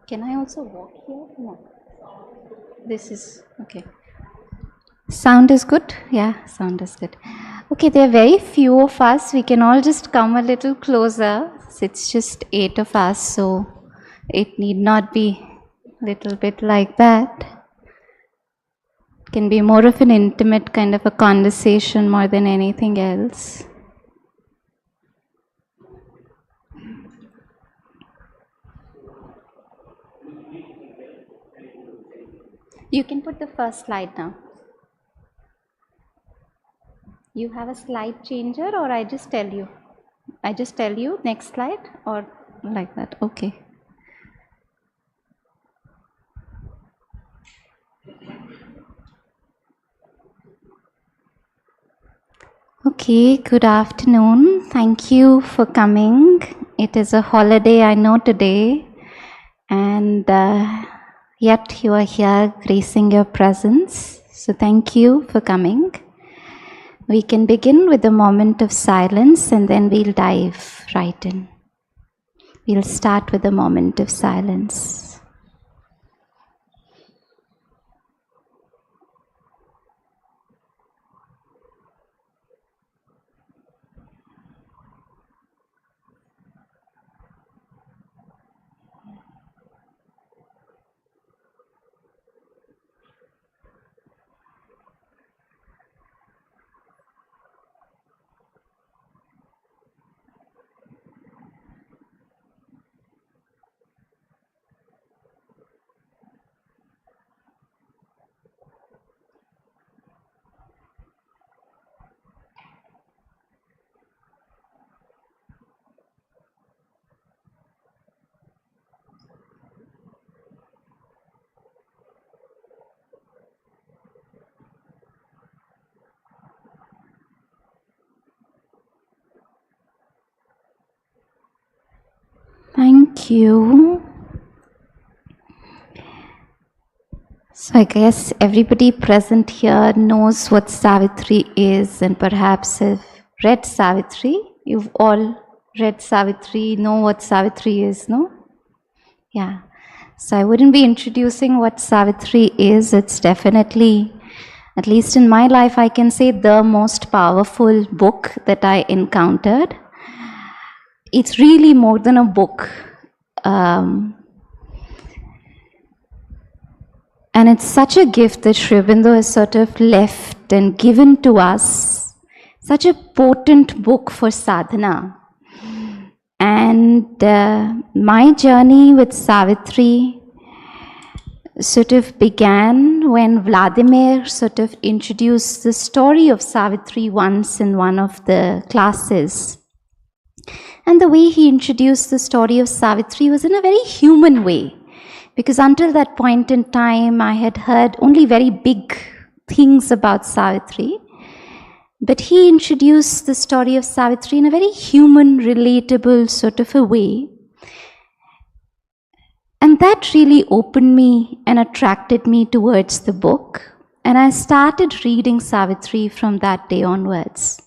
Can I also walk here? No. This is okay. Sound is good? Yeah, sound is good. Okay, there are very few of us. We can all just come a little closer. It's just 8 of us, so it need not be a little bit like that. It can be more of an intimate kind of a conversation more than anything else. You can put the first slide now. You have a slide changer, or I just tell you? I just tell you next slide, or like that? Okay. Okay, good afternoon. Thank you for coming. It is a holiday, I know, today, and yet you are here gracing your presence. So thank you for coming. We can begin with a moment of silence and then we'll dive right in. We'll start with a moment of silence. Thank you. So I guess everybody present here knows what Savitri is and perhaps have read Savitri. You've all read Savitri, know what Savitri is, no? Yeah. So I wouldn't be introducing what Savitri is. It's definitely, at least in my life, I can say the most powerful book that I encountered. It's really more than a book. And it's such a gift that Sri Aurobindo has sort of left and given to us. Such a potent book for sadhana. And my journey with Savitri sort of began when Vladimir sort of introduced the story of Savitri once in one of the classes. And the way he introduced the story of Savitri was in a very human way. Because until that point in time, I had heard only very big things about Savitri. But he introduced the story of Savitri in a very human, relatable sort of a way. And that really opened me and attracted me towards the book. And I started reading Savitri from that day onwards.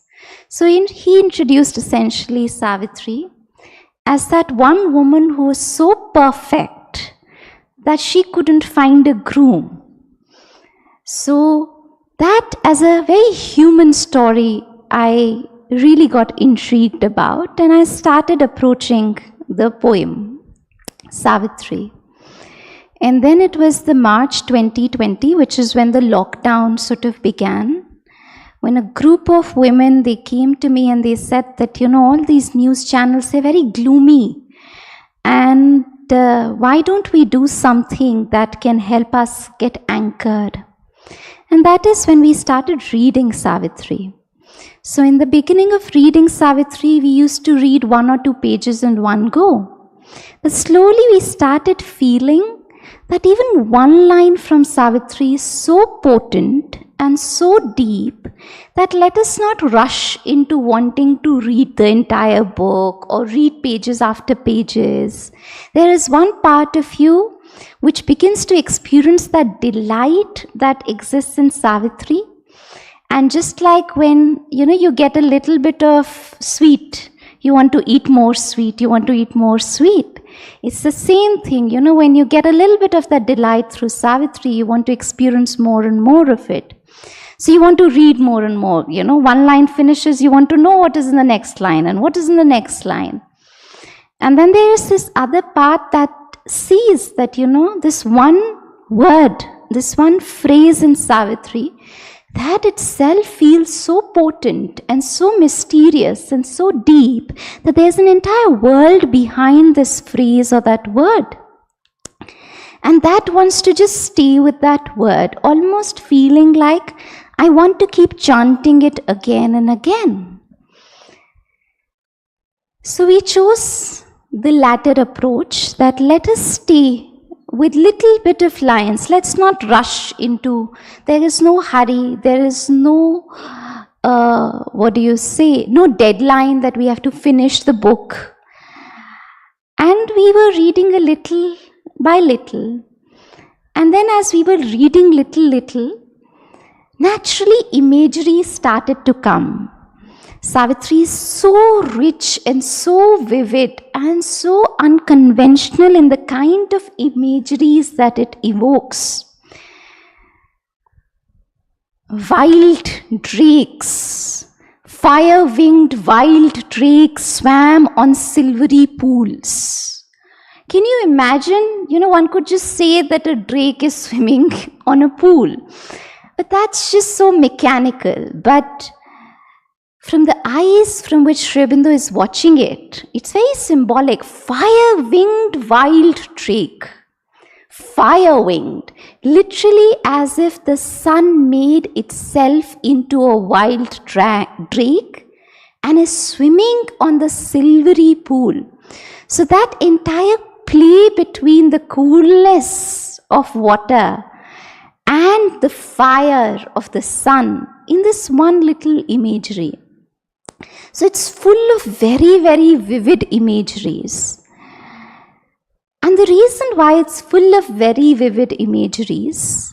So he introduced essentially Savitri as that one woman who was so perfect that she couldn't find a groom. So that as a very human story, I really got intrigued about, and I started approaching the poem, Savitri. And then it was the March 2020, which is when the lockdown sort of began. When a group of women, they came to me and they said that, all these news channels, they're very gloomy. And why don't we do something that can help us get anchored? And that is when we started reading Savitri. So in the beginning of reading Savitri, we used to read 1 or 2 pages in one go. But slowly we started feeling that even one line from Savitri is so potent and so deep that let us not rush into wanting to read the entire book or read pages after pages. There is one part of you which begins to experience that delight that exists in Savitri. And just like when, you get a little bit of sweet You want to eat more sweet, you want to eat more sweet. It's the same thing, when you get a little bit of that delight through Savitri, you want to experience more and more of it. So you want to read more and more. One line finishes, you want to know what is in the next line and what is in the next line. And then there is this other part that sees that, this one word, this one phrase in Savitri, that itself feels so potent and so mysterious and so deep that there's an entire world behind this phrase or that word. And that wants to just stay with that word, almost feeling like I want to keep chanting it again and again. So we chose the latter approach, that let us stay with little bit of lines. Let's not rush into, there is no hurry, there is no, no deadline that we have to finish the book. And we were reading a little by little. And then as we were reading little, naturally imagery started to come. Savitri is so rich and so vivid and so unconventional in the kind of imageries that it evokes. Wild drakes, fire-winged wild drakes swam on silvery pools. Can you imagine? One could just say that a drake is swimming on a pool. But that's just so mechanical. But from the eyes from which Sri Aurobindo is watching it, it's very symbolic. Fire-winged wild drake. Fire-winged. Literally as if the sun made itself into a wild drake and is swimming on the silvery pool. So that entire play between the coolness of water and the fire of the sun in this one little imagery. So it's full of very, very vivid imageries. And the reason why it's full of very vivid imageries,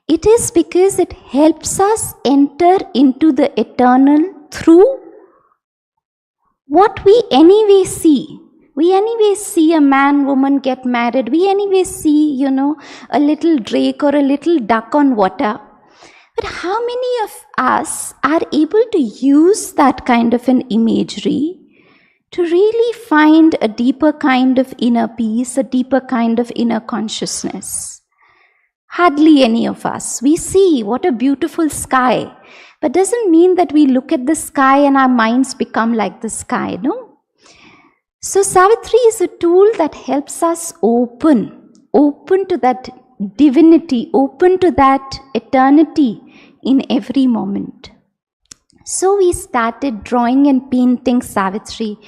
it is because it helps us enter into the eternal through what we anyway see. We anyway see a man, woman get married. We anyway see, a little drake or a little duck on water. But how many of us are able to use that kind of an imagery to really find a deeper kind of inner peace, a deeper kind of inner consciousness? Hardly any of us. We see what a beautiful sky, but doesn't mean that we look at the sky and our minds become like the sky, no? So Savitri is a tool that helps us open to that divinity, open to that eternity in every moment. So we started drawing and painting Savitri,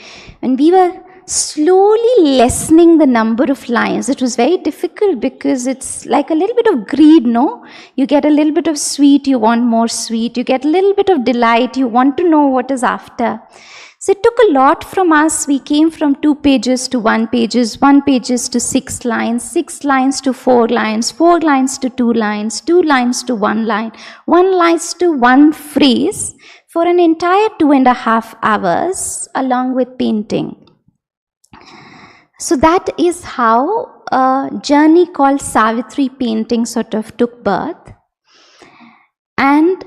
and we were slowly lessening the number of lines. It was very difficult because it's like a little bit of greed, no? You get a little bit of sweet, you want more sweet. You get a little bit of delight, you want to know what is after. So it took a lot from us. We came from 2 pages to 1 pages, 1 pages to 6 lines, 6 lines to 4 lines, 4 lines to 2 lines, 2 lines to 1 line, 1 line to 1 phrase for an entire 2.5 hours along with painting. So that is how a journey called Savitri painting sort of took birth. And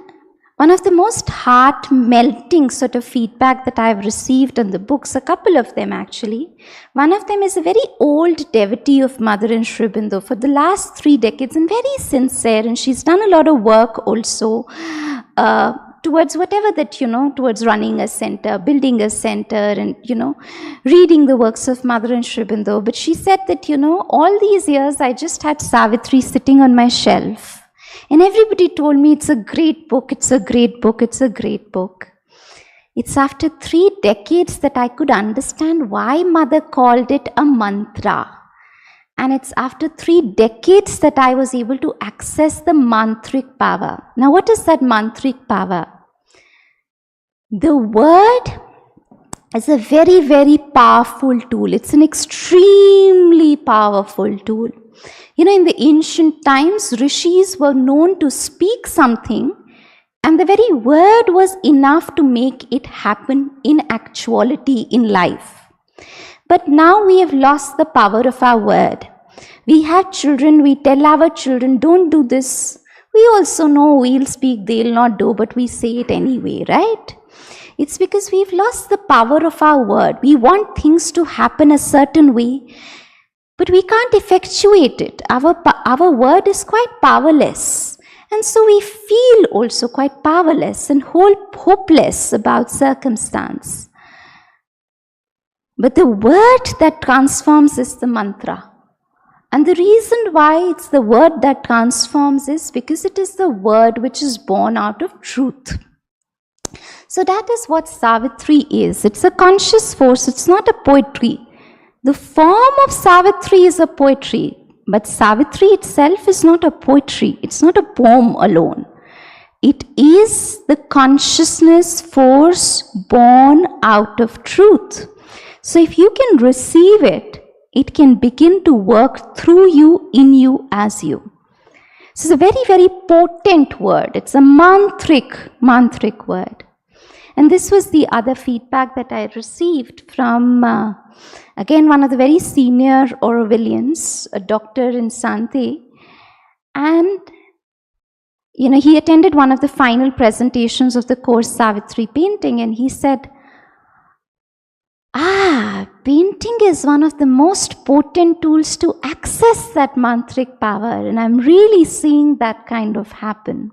one of the most heart-melting sort of feedback that I've received on the books, a couple of them actually. One of them is a very old devotee of Mother and Sri Aurobindo for the last 3 decades and very sincere, and she's done a lot of work also towards whatever that, towards running a center, building a center and, reading the works of Mother and Sri Aurobindo. But she said that, all these years I just had Savitri sitting on my shelf. And everybody told me it's a great book, it's a great book, it's a great book. It's after 3 decades that I could understand why Mother called it a mantra. And it's after 3 decades that I was able to access the mantric power. Now, what is that mantric power? The word is a very, very powerful tool. It's an extremely powerful tool. In the ancient times, rishis were known to speak something And the very word was enough to make it happen in actuality in life. But now we have lost the power of our word. We have children, we tell our children, don't do this. We also know we'll speak, they'll not do, but we say it anyway, right? It's because we've lost the power of our word. We want things to happen a certain way, but we can't effectuate it. Our word is quite powerless. And so we feel also quite powerless and hopeless about circumstance. But the word that transforms is the mantra. And the reason why it's the word that transforms is because it is the word which is born out of truth. So that is what Savitri is. It's a conscious force, it's not a poetry. The form of Savitri is a poetry, but Savitri itself is not a poetry, it's not a poem alone. It is the consciousness force born out of truth. So if you can receive it, it can begin to work through you, in you, as you. So it's a very, very potent word. It's a mantric word. And this was the other feedback that I received from, again, one of the very senior Aurovilians, a doctor in Sante. And, he attended one of the final presentations of the course Savitri painting, and he said, painting is one of the most potent tools to access that mantric power, and I'm really seeing that kind of happen.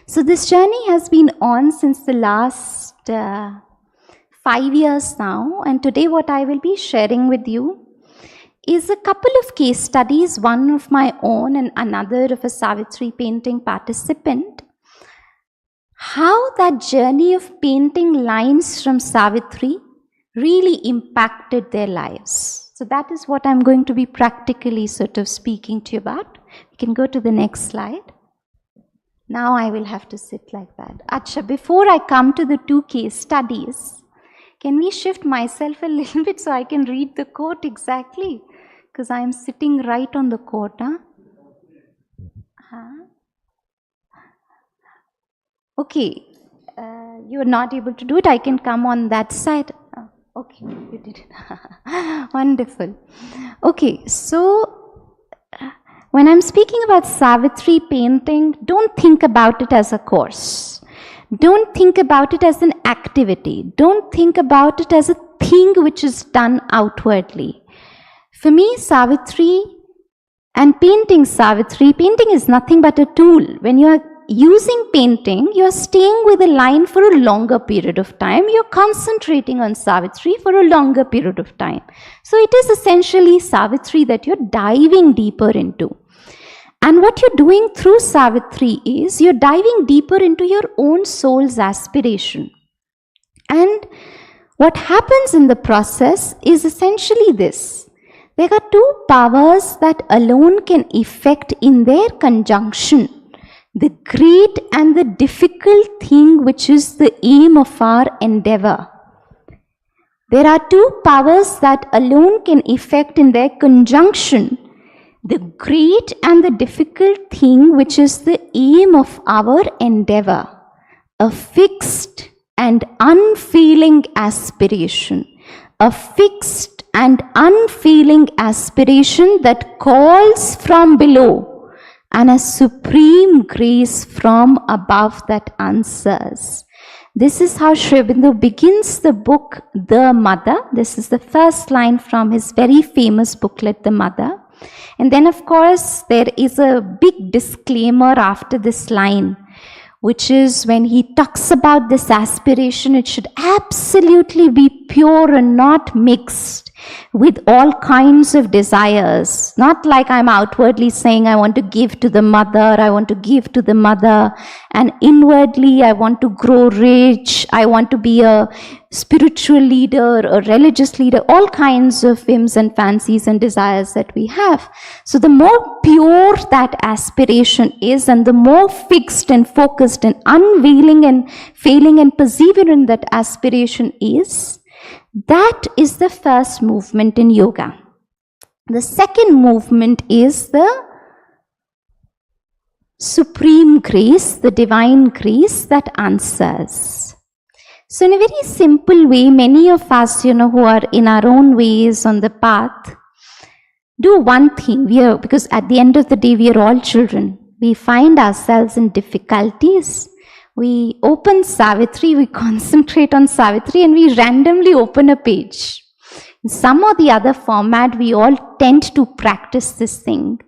So this journey has been on since the last 5 years now, and today what I will be sharing with you is a couple of case studies, one of my own and another of a Savitri painting participant, how that journey of painting lines from Savitri really impacted their lives. So that is what I'm going to be practically sort of speaking to you about. You can go to the next slide. Now I will have to sit like that. Acha, before I come to the two case studies, can we shift myself a little bit so I can read the quote exactly? Because I'm sitting right on the quote. Okay, you are not able to do it. I can come on that side. Okay, you did it. Wonderful. Okay, so when I'm speaking about Savitri painting, don't think about it as a course. Don't think about it as an activity. Don't think about it as a thing which is done outwardly. For me, Savitri and painting painting is nothing but a tool. When you are using painting, you are staying with a line for a longer period of time. You're concentrating on Savitri for a longer period of time. So it is essentially Savitri that you're diving deeper into. And what you're doing through Savitri is you're diving deeper into your own soul's aspiration. And what happens in the process is essentially this. There are two powers that alone can effect in their conjunction the great and the difficult thing which is the aim of our endeavor. There are two powers that alone can effect in their conjunction the great and the difficult thing which is the aim of our endeavor. A fixed and unfailing aspiration. A fixed and unfailing aspiration that calls from below, and a supreme grace from above that answers. This is how Sri Aurobindo begins the book, The Mother. This is the first line from his very famous booklet, The Mother. And then, of course, there is a big disclaimer after this line, which is when he talks about this aspiration, it should absolutely be pure and not mixed with all kinds of desires. Not like I'm outwardly saying I want to give to the mother, I want to give to the mother, and inwardly I want to grow rich, I want to be a spiritual leader, a religious leader, all kinds of whims and fancies and desires that we have. So the more pure that aspiration is, and the more fixed and focused and unveiling and failing and perseverant that aspiration is, that is the first movement in yoga. The second movement is the supreme grace, the divine grace that answers. So in a very simple way, many of us, who are in our own ways on the path, do one thing. Because at the end of the day, we are all children. We find ourselves in difficulties. We open Savitri, we concentrate on Savitri, and we randomly open a page. In some or the other format, we all tend to practice this thing.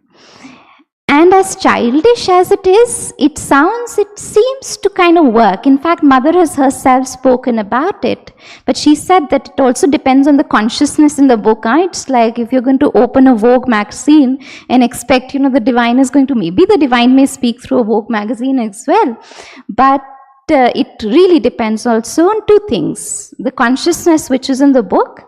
And as childish as it is, it seems to kind of work. In fact, Mother has herself spoken about it. But she said that it also depends on the consciousness in the book. It's like if you're going to open a Vogue magazine and expect, the divine is going to, maybe the divine may speak through a Vogue magazine as well. But it really depends also on two things. The consciousness which is in the book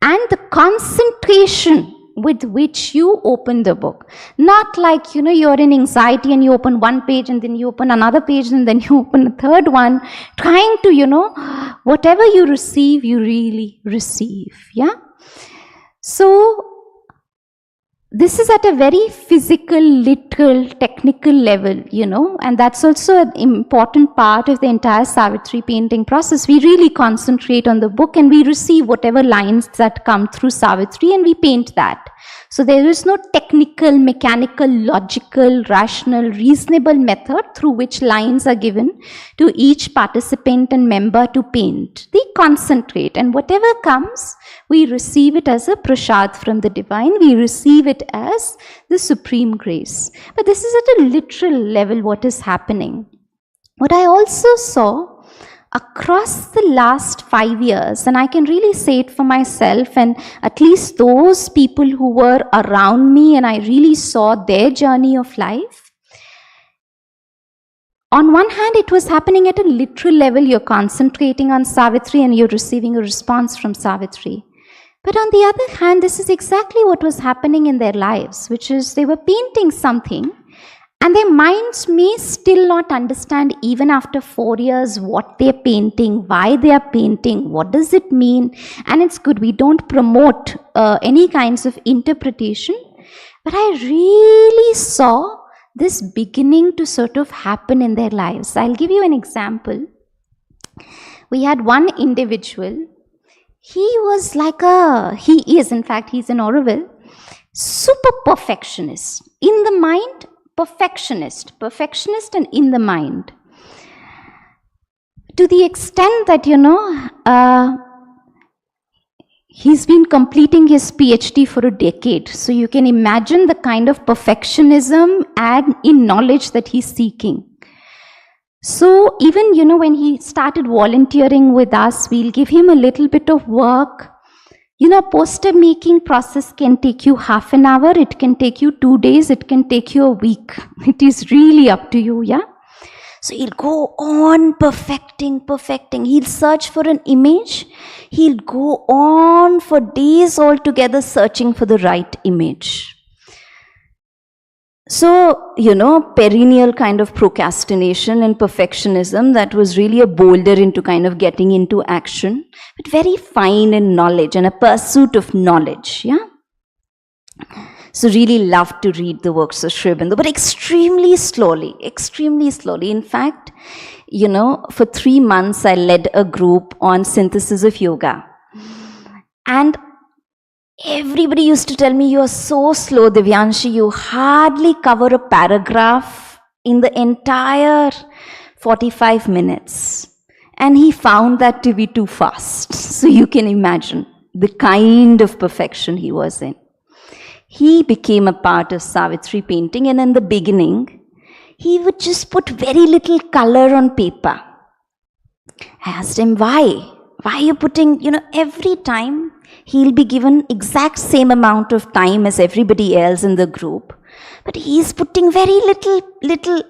and the concentration with which you open the book. Not like, you're in anxiety and you open one page and then you open another page and then you open a third one, trying to, whatever you receive, you really receive. Yeah. So this is at a very physical, literal, technical level, and that's also an important part of the entire Savitri painting process. We really concentrate on the book and we receive whatever lines that come through Savitri and we paint that. So there is no technical, mechanical, logical, rational, reasonable method through which lines are given to each participant and member to paint. They concentrate, and whatever comes, we receive it as a prasad from the divine. We receive it as the supreme grace. But this is at a literal level what is happening. What I also saw across the last 5 years, and I can really say it for myself and at least those people who were around me and I really saw their journey of life. On one hand, it was happening at a literal level. You're concentrating on Savitri and you're receiving a response from Savitri. But on the other hand, this is exactly what was happening in their lives, which is they were painting something and their minds may still not understand even after 4 years what they're painting, why they are painting, what does it mean. And it's good, we don't promote any kinds of interpretation. But I really saw this beginning to sort of happen in their lives. I'll give you an example. We had one individual. He was he's in Oroville, super perfectionist. In the mind, perfectionist and in the mind. To the extent that, he's been completing his PhD for a decade. So you can imagine the kind of perfectionism and in knowledge that he's seeking. So even, when he started volunteering with us, we'll give him a little bit of work. Poster making process can take you half an hour, it can take you 2 days, it can take you a week. It is really up to you, yeah? So he'll go on perfecting. He'll search for an image. He'll go on for days altogether searching for the right image. So, perennial kind of procrastination and perfectionism that was really a boulder into kind of getting into action, but very fine in knowledge and a pursuit of knowledge, yeah? So really loved to read the works of Sri Aurobindo, but extremely slowly. In fact, for 3 months I led a group on synthesis of yoga. And everybody used to tell me, you are so slow, Divyanshi, you hardly cover a paragraph in the entire 45 minutes. And he found that to be too fast. So you can imagine the kind of perfection he was in. He became a part of Savitri painting, and in the beginning, he would just put very little color on paper. I asked him, why? Why are you putting, every time he'll be given exact same amount of time as everybody else in the group. But he's putting very little,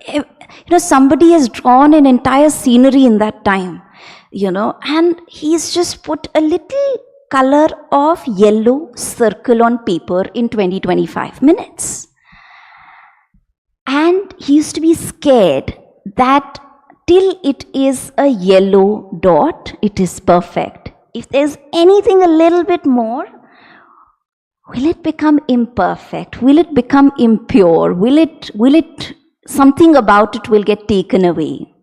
somebody has drawn an entire scenery in that time, and he's just put a little color of yellow circle on paper in 20-25 minutes. And he used to be scared that till it is a yellow dot, it is perfect. If there's anything a little bit more, will it become imperfect? Will it become impure? Will it something about it will get taken away.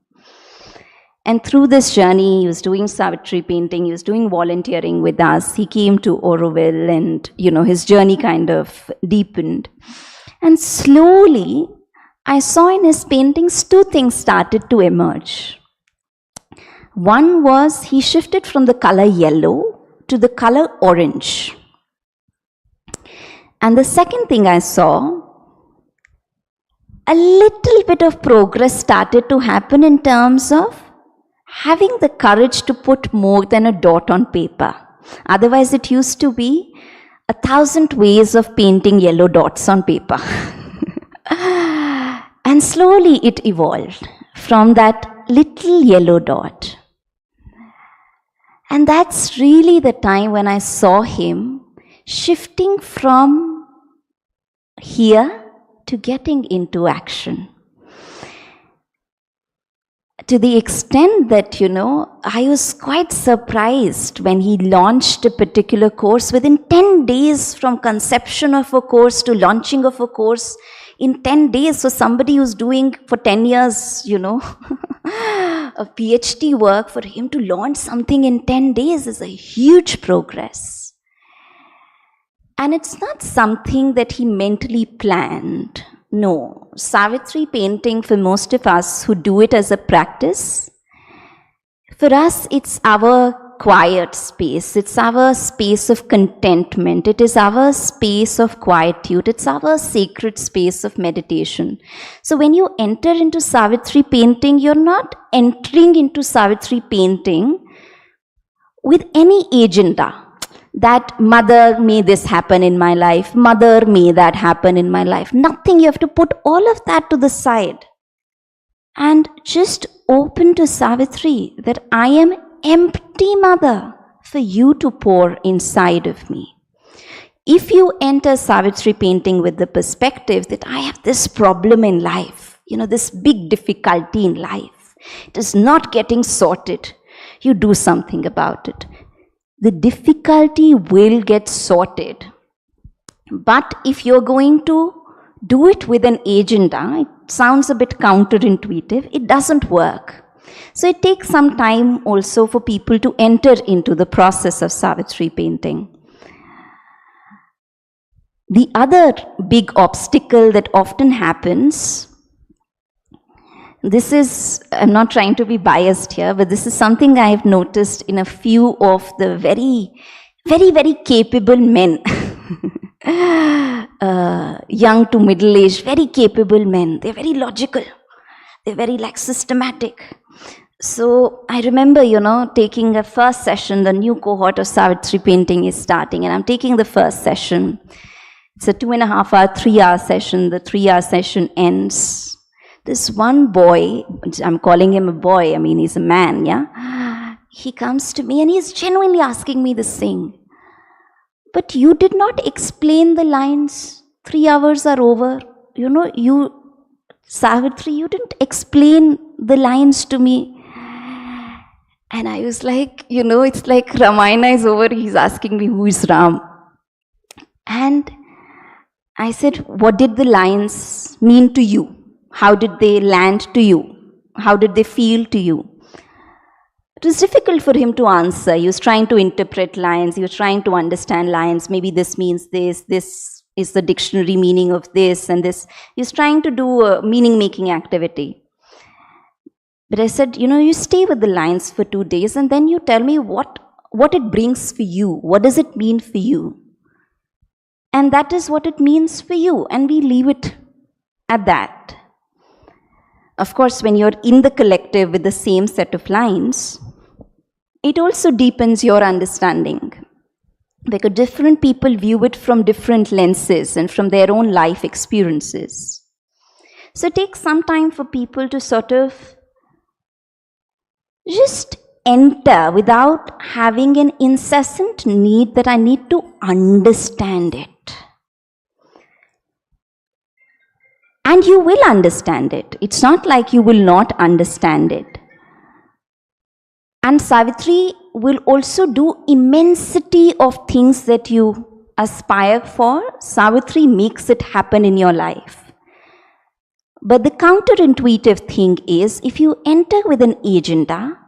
And through this journey, he was doing Savitri painting, he was doing volunteering with us. He came to Oroville and, his journey kind of deepened. And slowly, I saw in his paintings 2 things started to emerge. One was he shifted from the color yellow to the color orange. And the second thing I saw, a little bit of progress started to happen in terms of having the courage to put more than a dot on paper. Otherwise, it used to be 1,000 ways of painting yellow dots on paper. And slowly it evolved from that little yellow dot. And that's really the time when I saw him shifting from here to getting into action. To the extent that, I was quite surprised when he launched a particular course. Within 10 days from conception of a course to launching of a course, in 10 days, so somebody who's doing for 10 years, a PhD work, for him to launch something in 10 days is a huge progress. And it's not something that he mentally planned. No, Savitri painting, for most of us who do it as a practice, for us it's our quiet space, it's our space of contentment, it is our space of quietude, it's our sacred space of meditation. So when you enter into Savitri painting, you're not entering into Savitri painting with any agenda. That mother, may this happen in my life, mother, may that happen in my life. Nothing, you have to put all of that to the side and just open to Savitri, that I am empty, mother, for you to pour inside of me. If you enter Savitri painting with the perspective that I have this problem in life, this big difficulty in life, it is not getting sorted, you do something about it. The difficulty will get sorted. But if you're going to do it with an agenda, it sounds a bit counterintuitive, it doesn't work. So it takes some time also for people to enter into the process of Savitri painting. The other big obstacle that often happens, this is, I'm not trying to be biased here, but this is something I've noticed in a few of the very, very, very capable men, young to middle-aged, very capable men. They're very logical. They're very systematic. So I remember, taking a first session, the new cohort of Savitri painting is starting, and I'm taking the first session. It's a 2.5-hour, 3-hour session. The 3-hour session ends. This one boy, I'm calling him a boy, he's a man, yeah? He comes to me and he's genuinely asking me this thing. But you did not explain the lines. 3 hours are over. Savitri, you didn't explain the lines to me. And I was like, it's like Ramayana is over, he's asking me who is Ram. And I said, what did the lines mean to you? How did they land to you? How did they feel to you? It was difficult for him to answer. He was trying to interpret lines. He was trying to understand lines. Maybe this means this. This is the dictionary meaning of this and this. He was trying to do a meaning-making activity. But I said, you stay with the lines for 2 days and then you tell me what it brings for you. What does it mean for you? And that is what it means for you. And we leave it at that. Of course, when you're in the collective with the same set of lines, it also deepens your understanding. Because different people view it from different lenses and from their own life experiences. So it takes some time for people to sort of just enter without having an incessant need that I need to understand it. And you will understand it. It's not like you will not understand it. And Savitri will also do immensity of things that you aspire for. Savitri makes it happen in your life. But the counterintuitive thing is, if you enter with an agenda,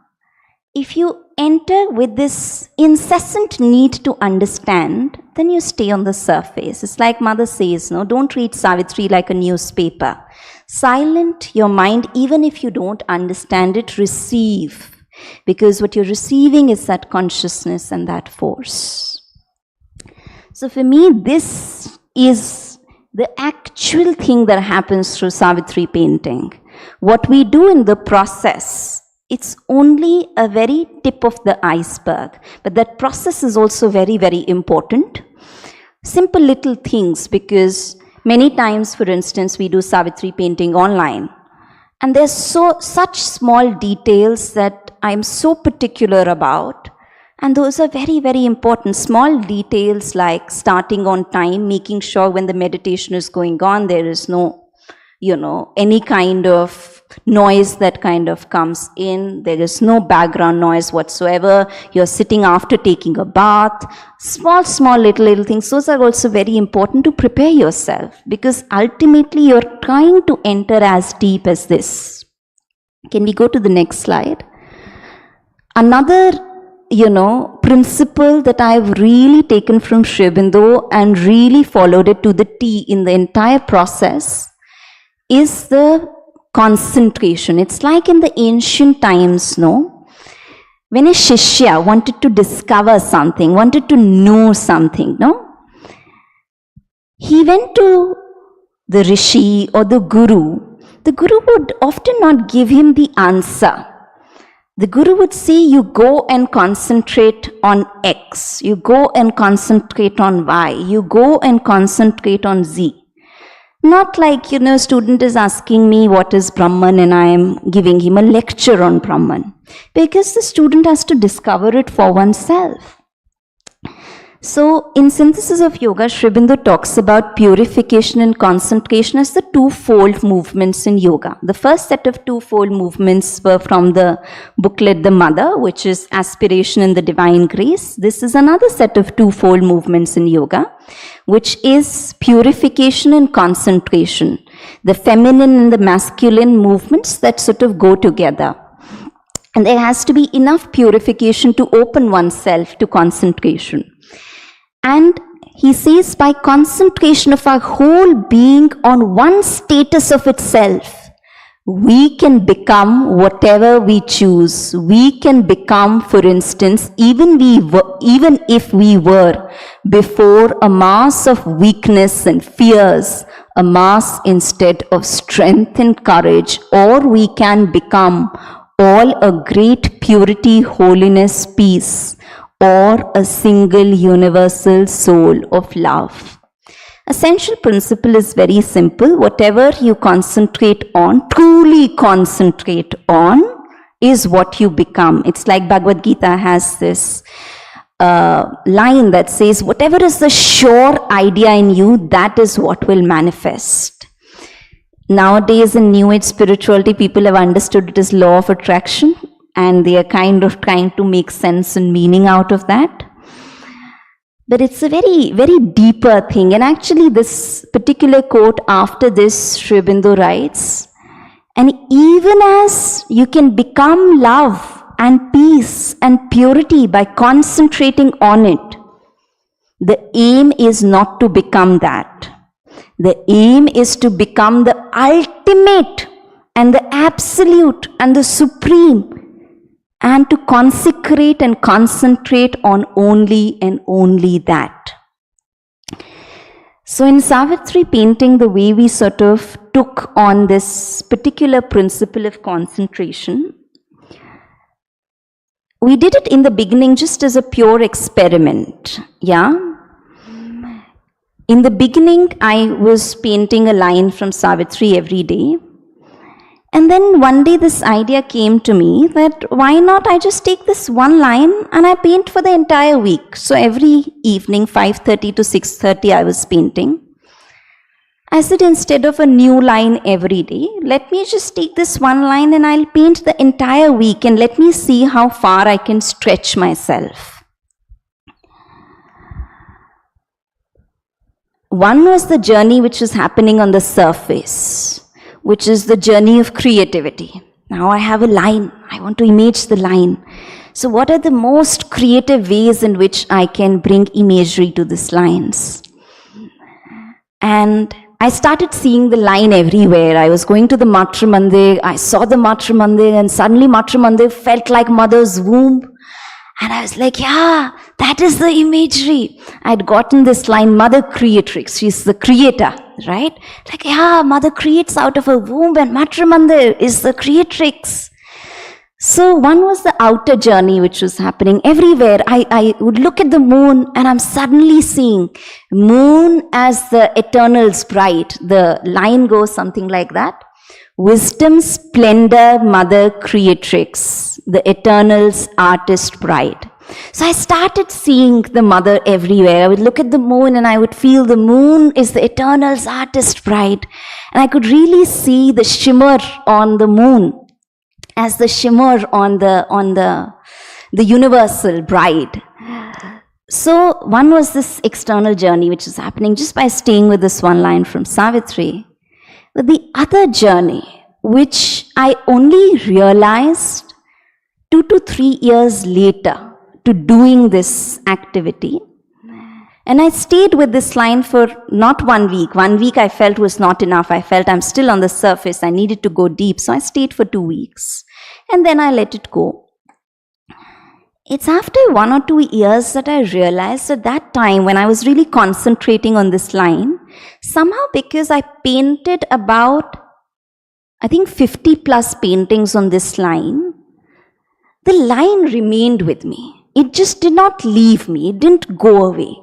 if you enter with this incessant need to understand, then you stay on the surface. It's like Mother says, no, don't read Savitri like a newspaper. Silent your mind, even if you don't understand it, receive. Because what you're receiving is that consciousness and that force. So for me, this is the actual thing that happens through Savitri painting. What we do in the process, it's only a very tip of the iceberg. But that process is also very, very important. Simple little things, because many times, for instance, we do Savitri painting online. And there's such small details that I'm so particular about. And those are very, very important. Small details like starting on time, making sure when the meditation is going on, there is no, any kind of noise that kind of comes in. There is no background noise whatsoever. You're sitting after taking a bath. Small, little things. Those are also very important to prepare yourself, because ultimately you're trying to enter as deep as this. Can we go to the next slide? Another principle that I've really taken from Sri Aurobindo and really followed it to the T in the entire process is the concentration. It's like in the ancient times, when a Shishya wanted to discover something, wanted to know something, he went to the Rishi or the Guru. The Guru would often not give him the answer. The Guru would say, you go and concentrate on X, you go and concentrate on Y, you go and concentrate on Z. Not like, student is asking me what is Brahman and I am giving him a lecture on Brahman. Because the student has to discover it for oneself. So, in Synthesis of Yoga, Sri Aurobindo talks about purification and concentration as the twofold movements in yoga. The first set of twofold movements were from the booklet The Mother, which is aspiration and the divine grace. This is another set of twofold movements in yoga, which is purification and concentration. The feminine and the masculine movements that sort of go together. And there has to be enough purification to open oneself to concentration. And he says, by concentration of our whole being on one status of itself, we can become whatever we choose. We can become, for instance, even if we were before a mass of weakness and fears, a mass instead of strength and courage, or we can become all a great purity, holiness, peace, or a single universal soul of love. Essential principle is very simple. Whatever you concentrate on, truly concentrate on, is what you become. It's like Bhagavad Gita has this line that says, whatever is the sure idea in you, that is what will manifest. Nowadays in New Age spirituality, people have understood it as law of attraction. And they are kind of trying to make sense and meaning out of that. But it's a very, very deeper thing. And actually this particular quote after this, Sri Aurobindo writes, and even as you can become love and peace and purity by concentrating on it, the aim is not to become that. The aim is to become the ultimate and the absolute and the supreme, and to consecrate and concentrate on only and only that. So in Savitri painting, the way we sort of took on this particular principle of concentration, we did it in the beginning just as a pure experiment, yeah? In the beginning, I was painting a line from Savitri every day. And then one day this idea came to me that why not I just take this one line and I paint for the entire week. So every evening, 5:30 to 6:30, I was painting. I said, instead of a new line every day, let me just take this one line and I'll paint the entire week and let me see how far I can stretch myself. One was the journey which was happening on the surface, which is the journey of creativity. Now I have a line. I want to image the line. So what are the most creative ways in which I can bring imagery to these lines? And I started seeing the line everywhere. I was going to the Matra Mandir. I saw the Matra Mandir, and suddenly Matra Mandir felt like mother's womb. And I was like, yeah, that is the imagery. I'd gotten this line, Mother Creatrix. She's the creator, right? Like, yeah, Mother creates out of her womb, and Matra Mandir is the creatrix. So one was the outer journey which was happening everywhere. I would look at the moon, and I'm suddenly seeing moon as the eternal's bride. The line goes something like that. Wisdom, splendor, mother creatrix, the eternal's artist bride. So I started seeing the mother everywhere. I would look at the moon and I would feel the moon is the eternal's artist bride. And I could really see the shimmer on the moon as the shimmer on the universal bride. So one was this external journey which is happening just by staying with this one line from Savitri. But the other journey, which I only realized 2 to 3 years later to doing this activity, and I stayed with this line for not 1 week. 1 week I felt was not enough. I felt I'm still on the surface. I needed to go deep. So I stayed for 2 weeks. And then I let it go. It's after 1 or 2 years that I realized at that time when I was really concentrating on this line, somehow because I painted about, I think 50 plus paintings on this line, the line remained with me. It just did not leave me. It didn't go away.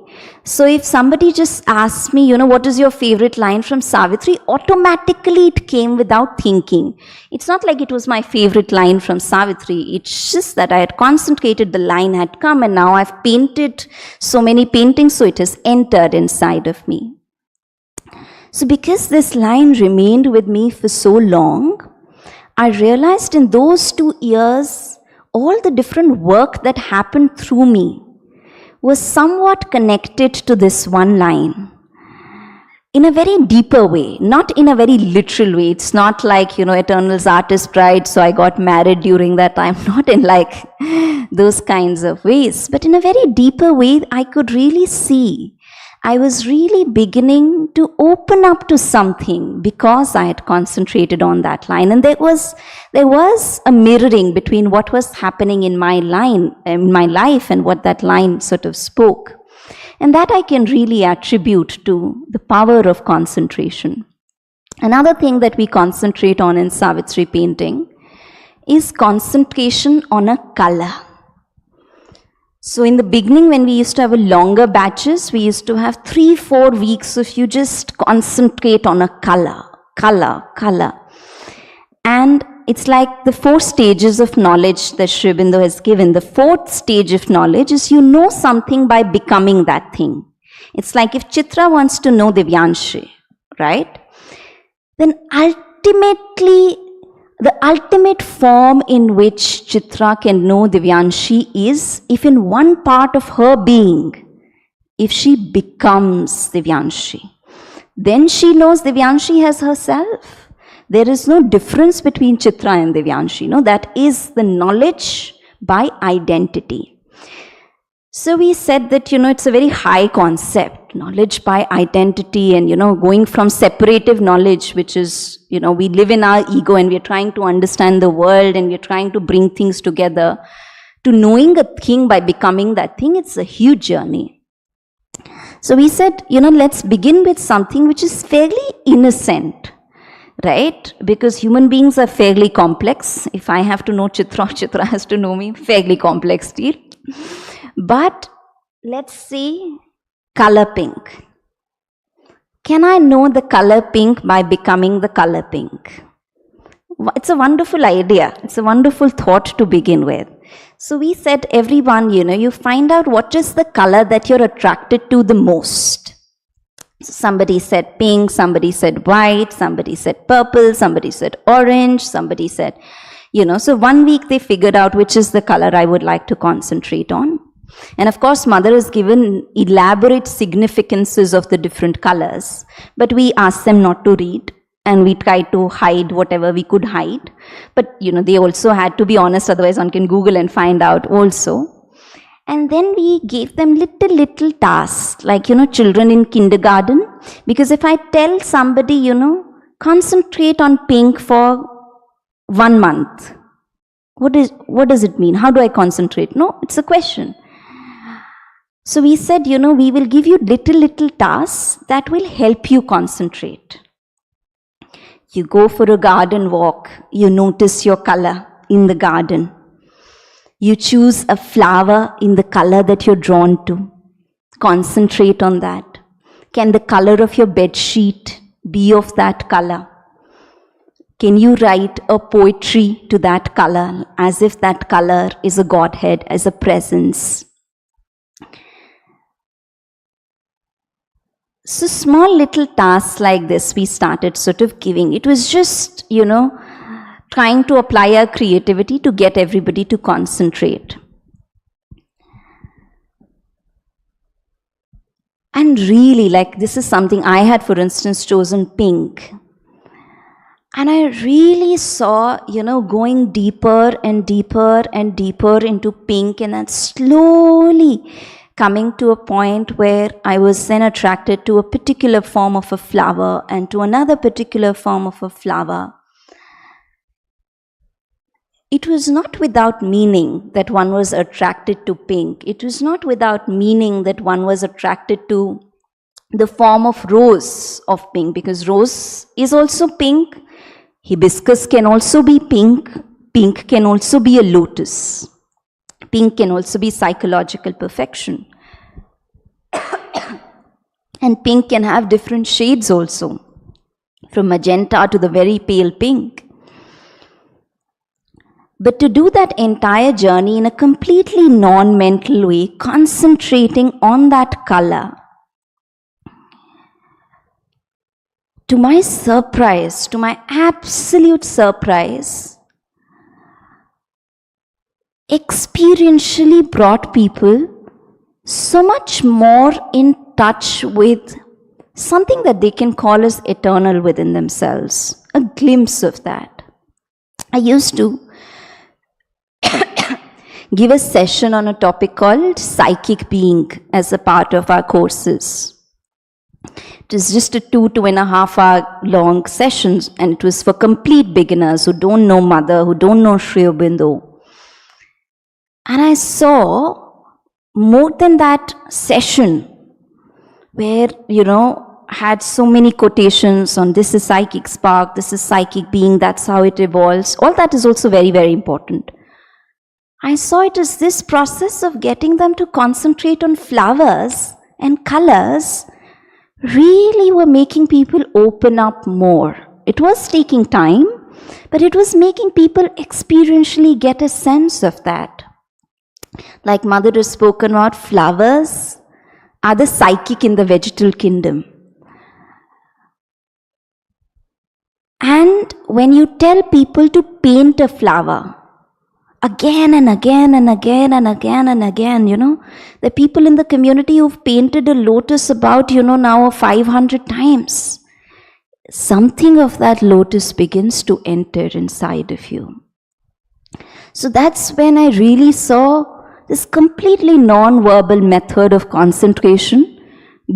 So if somebody just asked me, what is your favorite line from Savitri? Automatically it came without thinking. It's not like it was my favorite line from Savitri. It's just that I had concentrated, the line had come, and now I've painted so many paintings, so it has entered inside of me. So because this line remained with me for so long, I realized in those 2 years, all the different work that happened through me was somewhat connected to this one line in a very deeper way, not in a very literal way. It's not like, Eternal's artist bride, so I got married during that time, not in like those kinds of ways, but in a very deeper way. I could really see I was really beginning to open up to something because I had concentrated on that line. And there was a mirroring between what was happening in my life and what that line sort of spoke. And that I can really attribute to the power of concentration. Another thing that we concentrate on in Savitri painting is concentration on a color. So in the beginning, when we used to have a longer batches, we used to have 3-4 weeks of you just concentrate on a color. And it's like the 4 stages of knowledge that Sri Aurobindo has given. The 4th stage of knowledge is you know something by becoming that thing. It's like if Chitra wants to know Divyanshi, right? Then ultimately, the ultimate form in which Chitra can know Divyanshi is if in one part of her being, if she becomes Divyanshi, then she knows Divyanshi as herself. There is no difference between Chitra and Divyanshi. No, that is the knowledge by identity. So we said that, it's a very high concept, knowledge by identity, and, going from separative knowledge, which is, we live in our ego and we're trying to understand the world and we're trying to bring things together, to knowing a thing by becoming that thing. It's a huge journey. So we said, let's begin with something which is fairly innocent, right? Because human beings are fairly complex. If I have to know Chitra, Chitra has to know me, fairly complex deal. But let's see color pink. Can I know the color pink by becoming the color pink? It's a wonderful idea. It's a wonderful thought to begin with. So we said, everyone, you find out what is the color that you're attracted to the most. So somebody said pink, somebody said white, somebody said purple, somebody said orange, somebody said, so 1 week they figured out which is the color I would like to concentrate on. And of course, Mother has given elaborate significances of the different colors, but we asked them not to read. and we tried to hide whatever we could hide. But, they also had to be honest, otherwise one can Google and find out also. And then we gave them little tasks, like, children in kindergarten. Because if I tell somebody, concentrate on pink for 1 month, what does it mean? How do I concentrate? No, it's a question. So we said, we will give you little tasks that will help you concentrate. You go for a garden walk, you notice your color in the garden. You choose a flower in the color that you're drawn to. Concentrate on that. Can the color of your bed sheet be of that color? Can you write a poetry to that color as if that color is a Godhead, as a presence? So small little tasks like this we started sort of giving. It was just, trying to apply our creativity to get everybody to concentrate. And really, like, this is something I had, for instance, chosen pink. And I really saw, going deeper and deeper and deeper into pink, and then slowly coming to a point where I was then attracted to a particular form of a flower and to another particular form of a flower. It was not without meaning that one was attracted to pink. It was not without meaning that one was attracted to the form of rose of pink, because rose is also pink. Hibiscus can also be pink. Pink can also be a lotus. Pink can also be psychological perfection. And pink can have different shades also, from magenta to the very pale pink. But to do that entire journey in a completely non-mental way, concentrating on that color, to my surprise, to my absolute surprise, experientially brought people so much more in touch with something that they can call as eternal within themselves, a glimpse of that. I used to give a session on a topic called psychic being as a part of our courses. It was just a 2.5 hour long sessions, and it was for complete beginners who don't know Mother, who don't know Sri Aurobindo. And I saw more than that session where, had so many quotations on this is psychic spark, this is psychic being, that's how it evolves. All that is also very, very important. I saw it as this process of getting them to concentrate on flowers and colors really were making people open up more. It was taking time, but it was making people experientially get a sense of that. Like Mother has spoken about, flowers are the psychic in the vegetal kingdom. And when you tell people to paint a flower, again and again and again and again and again, the people in the community who've painted a lotus about, now 500 times, something of that lotus begins to enter inside of you. So that's when I really saw this completely non-verbal method of concentration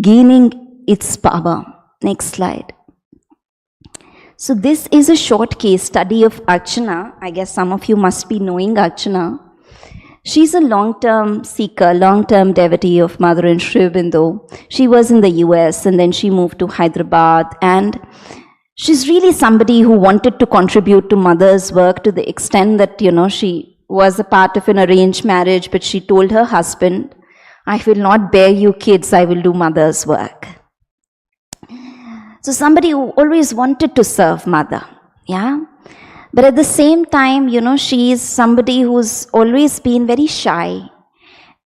gaining its power. Next slide. So this is a short case study of Archana. I guess some of you must be knowing Archana. She's a long-term seeker, long-term devotee of Mother and Sri Aurobindo. She was in the US and then she moved to Hyderabad, and she's really somebody who wanted to contribute to Mother's work to the extent that, she was a part of an arranged marriage, but she told her husband, I will not bear you kids, I will do Mother's work. So somebody who always wanted to serve Mother, yeah? But at the same time, she is somebody who's always been very shy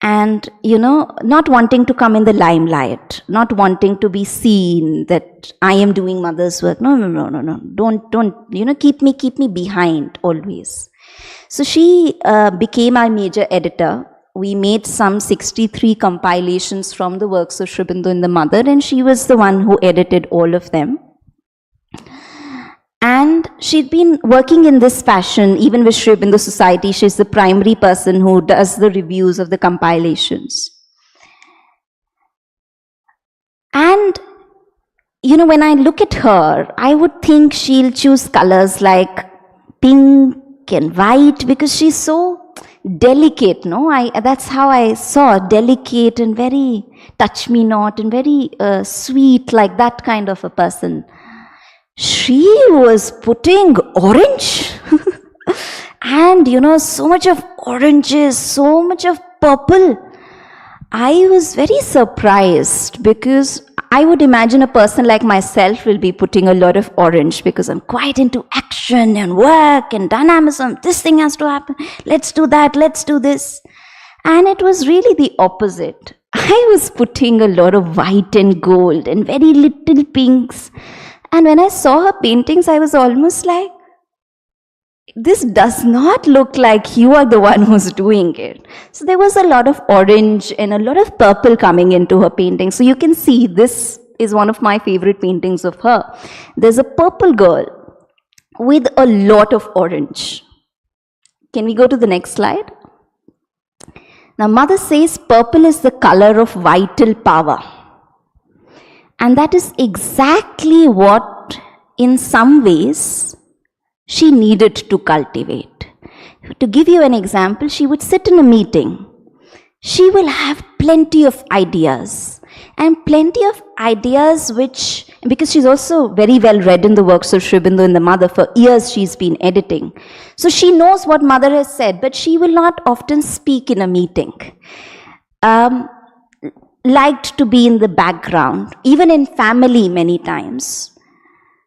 and, not wanting to come in the limelight, not wanting to be seen that I am doing Mother's work. No. Don't, keep me behind always. So she became our major editor. We made some 63 compilations from the works of Sri Aurobindo and the Mother, and she was the one who edited all of them. And she'd been working in this fashion, even with Sri Aurobindo Society. She's the primary person who does the reviews of the compilations. And, you know, when I look at her, I would think she'll choose colors like pink and white because she's so delicate, no? That's how I saw, delicate and very touch me not and very sweet, like that kind of a person. She was putting orange and, you know, so much of oranges, so much of purple. I was very surprised because I would imagine a person like myself will be putting a lot of orange because I'm quite into action and work and dynamism. This thing has to happen. Let's do that. Let's do this. And it was really the opposite. I was putting a lot of white and gold and very little pinks. And when I saw her paintings, I was almost like, this does not look like you are the one who's doing it. So there was a lot of orange and a lot of purple coming into her painting. So you can see this is one of my favorite paintings of her. There's a purple girl with a lot of orange. Can we go to the next slide? Now, Mother says purple is the color of vital power. And that is exactly what, in some ways, she needed to cultivate. To give you an example, she would sit in a meeting. She will have plenty of ideas. And plenty of ideas which, because she's also very well read in the works of Sri Aurobindo and the Mother, for years she's been editing. So she knows what Mother has said, but she will not often speak in a meeting. Liked to be in the background, even in family many times.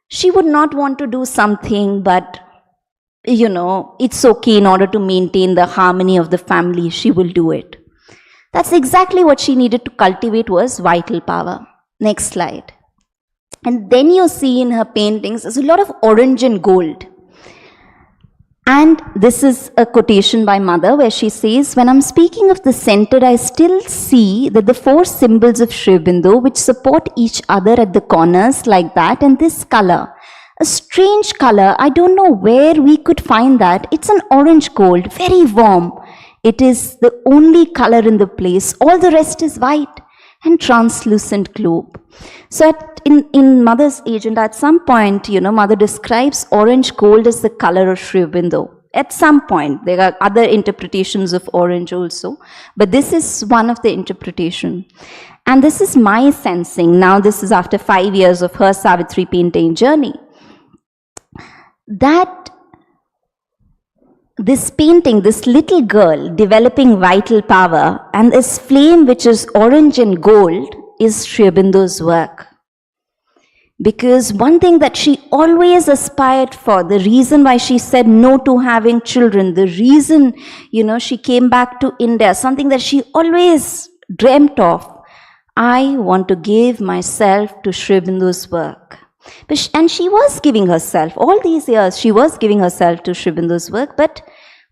She would not want to do something, but, you know, it's okay in order to maintain the harmony of the family, she will do it. That's exactly what she needed to cultivate, was vital power. Next slide. And then you see in her paintings, there's a lot of orange and gold. And this is a quotation by Mother where she says, when I'm speaking of the center, I still see that the four symbols of Sri Aurobindo, which support each other at the corners like that, and this color, a strange color, I don't know where we could find that. It's an orange gold, very warm. It is the only color in the place. All the rest is white and translucent globe. So in Mother's agenda, at some point, you know, Mother describes orange gold as the color of Sri Aurobindo. At some point, there are other interpretations of orange also, but this is one of the interpretation. And this is my sensing. Now, this is after 5 years of her Savitri painting journey. That this painting, this little girl developing vital power, and this flame which is orange and gold, is Sri Aurobindo's work. Because one thing that she always aspired for, the reason why she said no to having children, the reason, you know, she came back to India, something that she always dreamt of, I want to give myself to Sri Aurobindo's work. And she was giving herself, all these years, she was giving herself to Sri Aurobindo's work, but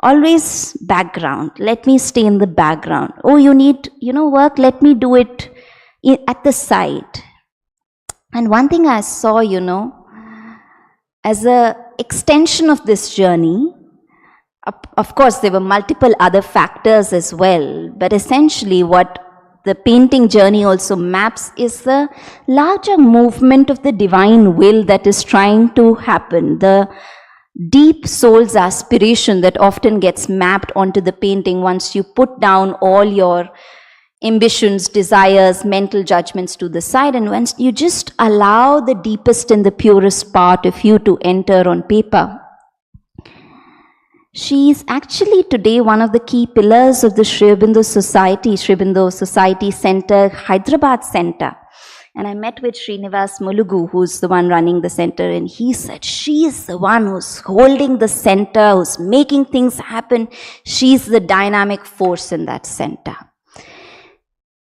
always background. Let me stay in the background. Oh, you need, you know, work, let me do it at the side. And one thing I saw, you know, as an extension of this journey, of course, there were multiple other factors as well, but essentially what the painting journey also maps is the larger movement of the divine will that is trying to happen, the deep soul's aspiration that often gets mapped onto the painting once you put down all your ambitions, desires, mental judgments to the side, and once you just allow the deepest and the purest part of you to enter on paper. She is actually today one of the key pillars of the Sri Aurobindo Society, Sri Aurobindo Society Center, Hyderabad Center. And I met with Srinivas Mulugu, who's the one running the center, and he said, she is the one who's holding the center, who's making things happen. She's the dynamic force in that center.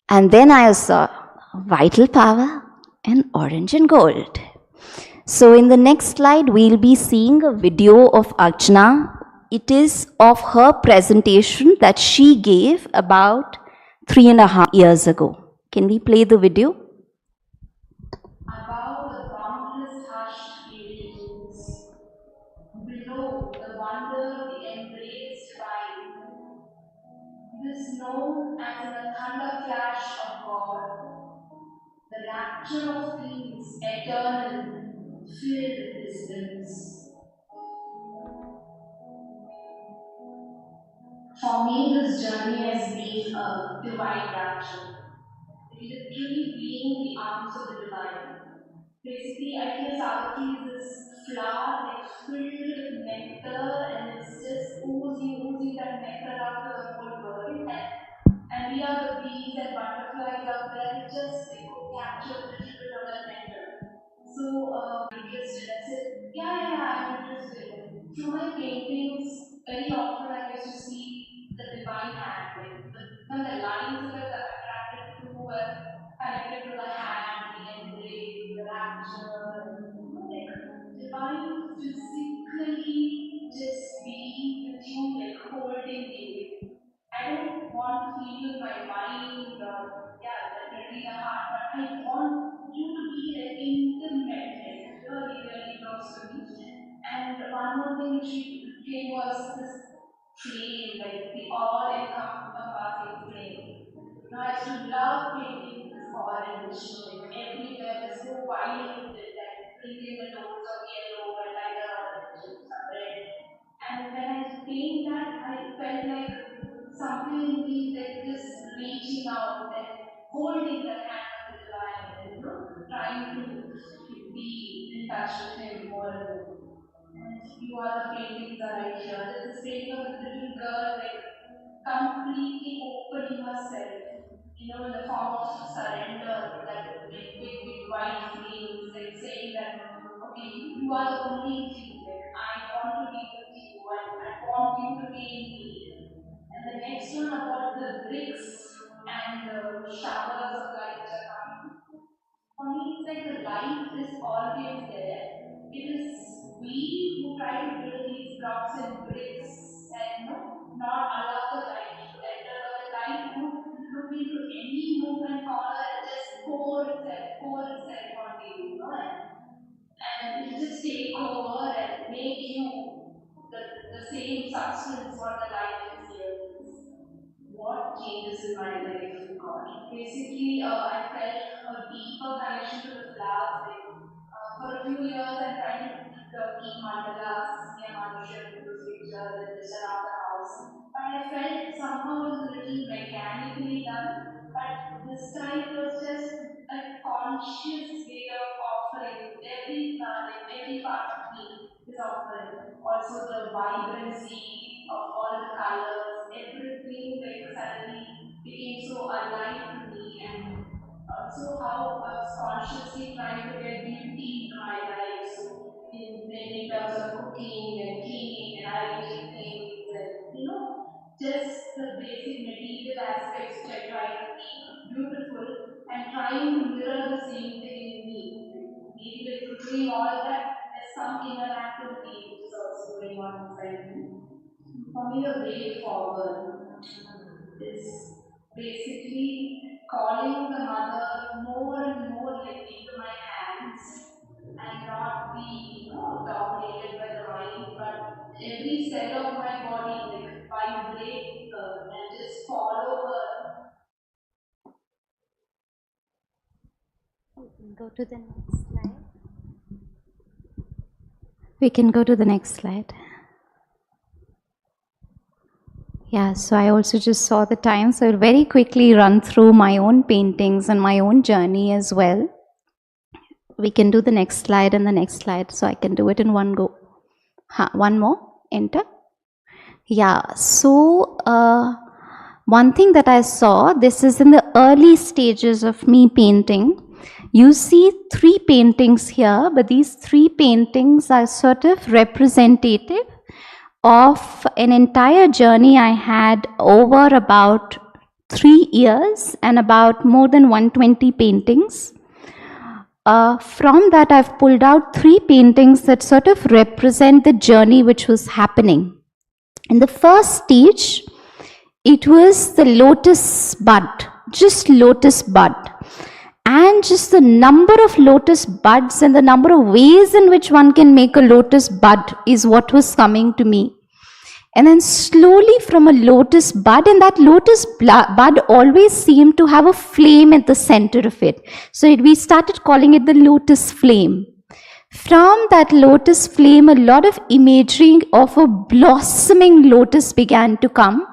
And then I saw vital power and orange and gold. So in the next slide, we'll be seeing a video of Archana. It is of her presentation that she gave about 3.5 years ago. Can we play the video? About the boundless hushed feelings wonder, the embrace divine. It is known as in the thunder flash of God, the rapture of things eternal, filled with His limbs. For me, this journey has been a divine rapture. Literally being the arms of the divine. Basically, I feel Savitri is this flower like filled with nectar and it's just oozing that nectar out to the whole world. And we are the bees and butterflies out there, just they could capture a little bit of that nectar. So, interested. I said, I'm interested. Through my paintings, very often I used to see the divine hand. When the lines were attracted to were connected to the hand, the embrace, the rapture, like divine physically just being with you, like holding you. I don't want to feel with my mind or definitely the heart, but I want you to be like intimate, like really close to me. And one more thing which came was this flame, like the all-encompassing flame. Now I used to love painting this orange, like everywhere, just go wild with it, like bring in the tones of yellow and lighter orange and some red. And when I paint that, I felt like something in me like just reaching out and holding the hand of the divine and trying to be in touch with him more and more. And few other paintings are right here. There's this painting of a little girl like completely opening herself, in the form of surrender, that big white flames, like saying that, okay, you are the only thing, like I want to be with you, and I want you to be in me. And the next one about the bricks and the showers of light that are coming. For me, it's like the light is always there. It is we who try to build these blocks and bricks and not allow the light to enter, but the light would look into any nook and corner and just pour itself on you, and it will just take over and make you the same substance what the light is here. What changes in my life God? Basically, I felt a deeper connection to the flowers. For a few years, I tried to keep mandalas near Manushya to those pictures and just around the house. But I felt somehow it was a little mechanically done. But this time it was just a conscious way of offering every part of me is offering. Also the vibrancy of all the colors, everything like suddenly became so alive to me, and also how I was consciously trying to get beauty into my life. So in terms of cooking and cleaning and arranging things and just the basic material aspects which I try to keep beautiful and trying to mirror the same thing in me. Maybe like through doing all that, there's some inner activity which is also going on inside me. For me, the way forward is basically calling the mother more and more like into my hands and not be dominated by the mind, but every cell of my body like vibrate her and just follow her. We can go to the next slide. We can go to the next slide. Yeah, so I also just saw the time, so I'll very quickly run through my own paintings and my own journey as well. We can do the next slide and the next slide, so I can do it in one go. One more, enter. Yeah, so one thing that I saw, this is in the early stages of me painting. You see 3 paintings here, but these 3 paintings are sort of representative of an entire journey I had over about 3 years and about more than 120 paintings. From that, I've pulled out 3 paintings that sort of represent the journey which was happening. In the first stage, it was the lotus bud, just lotus bud. and just the number of lotus buds and the number of ways in which one can make a lotus bud is what was coming to me. And then slowly from a lotus bud, and that lotus bud always seemed to have a flame at the center of it. So we started calling it the lotus flame. From that lotus flame, a lot of imagery of a blossoming lotus began to come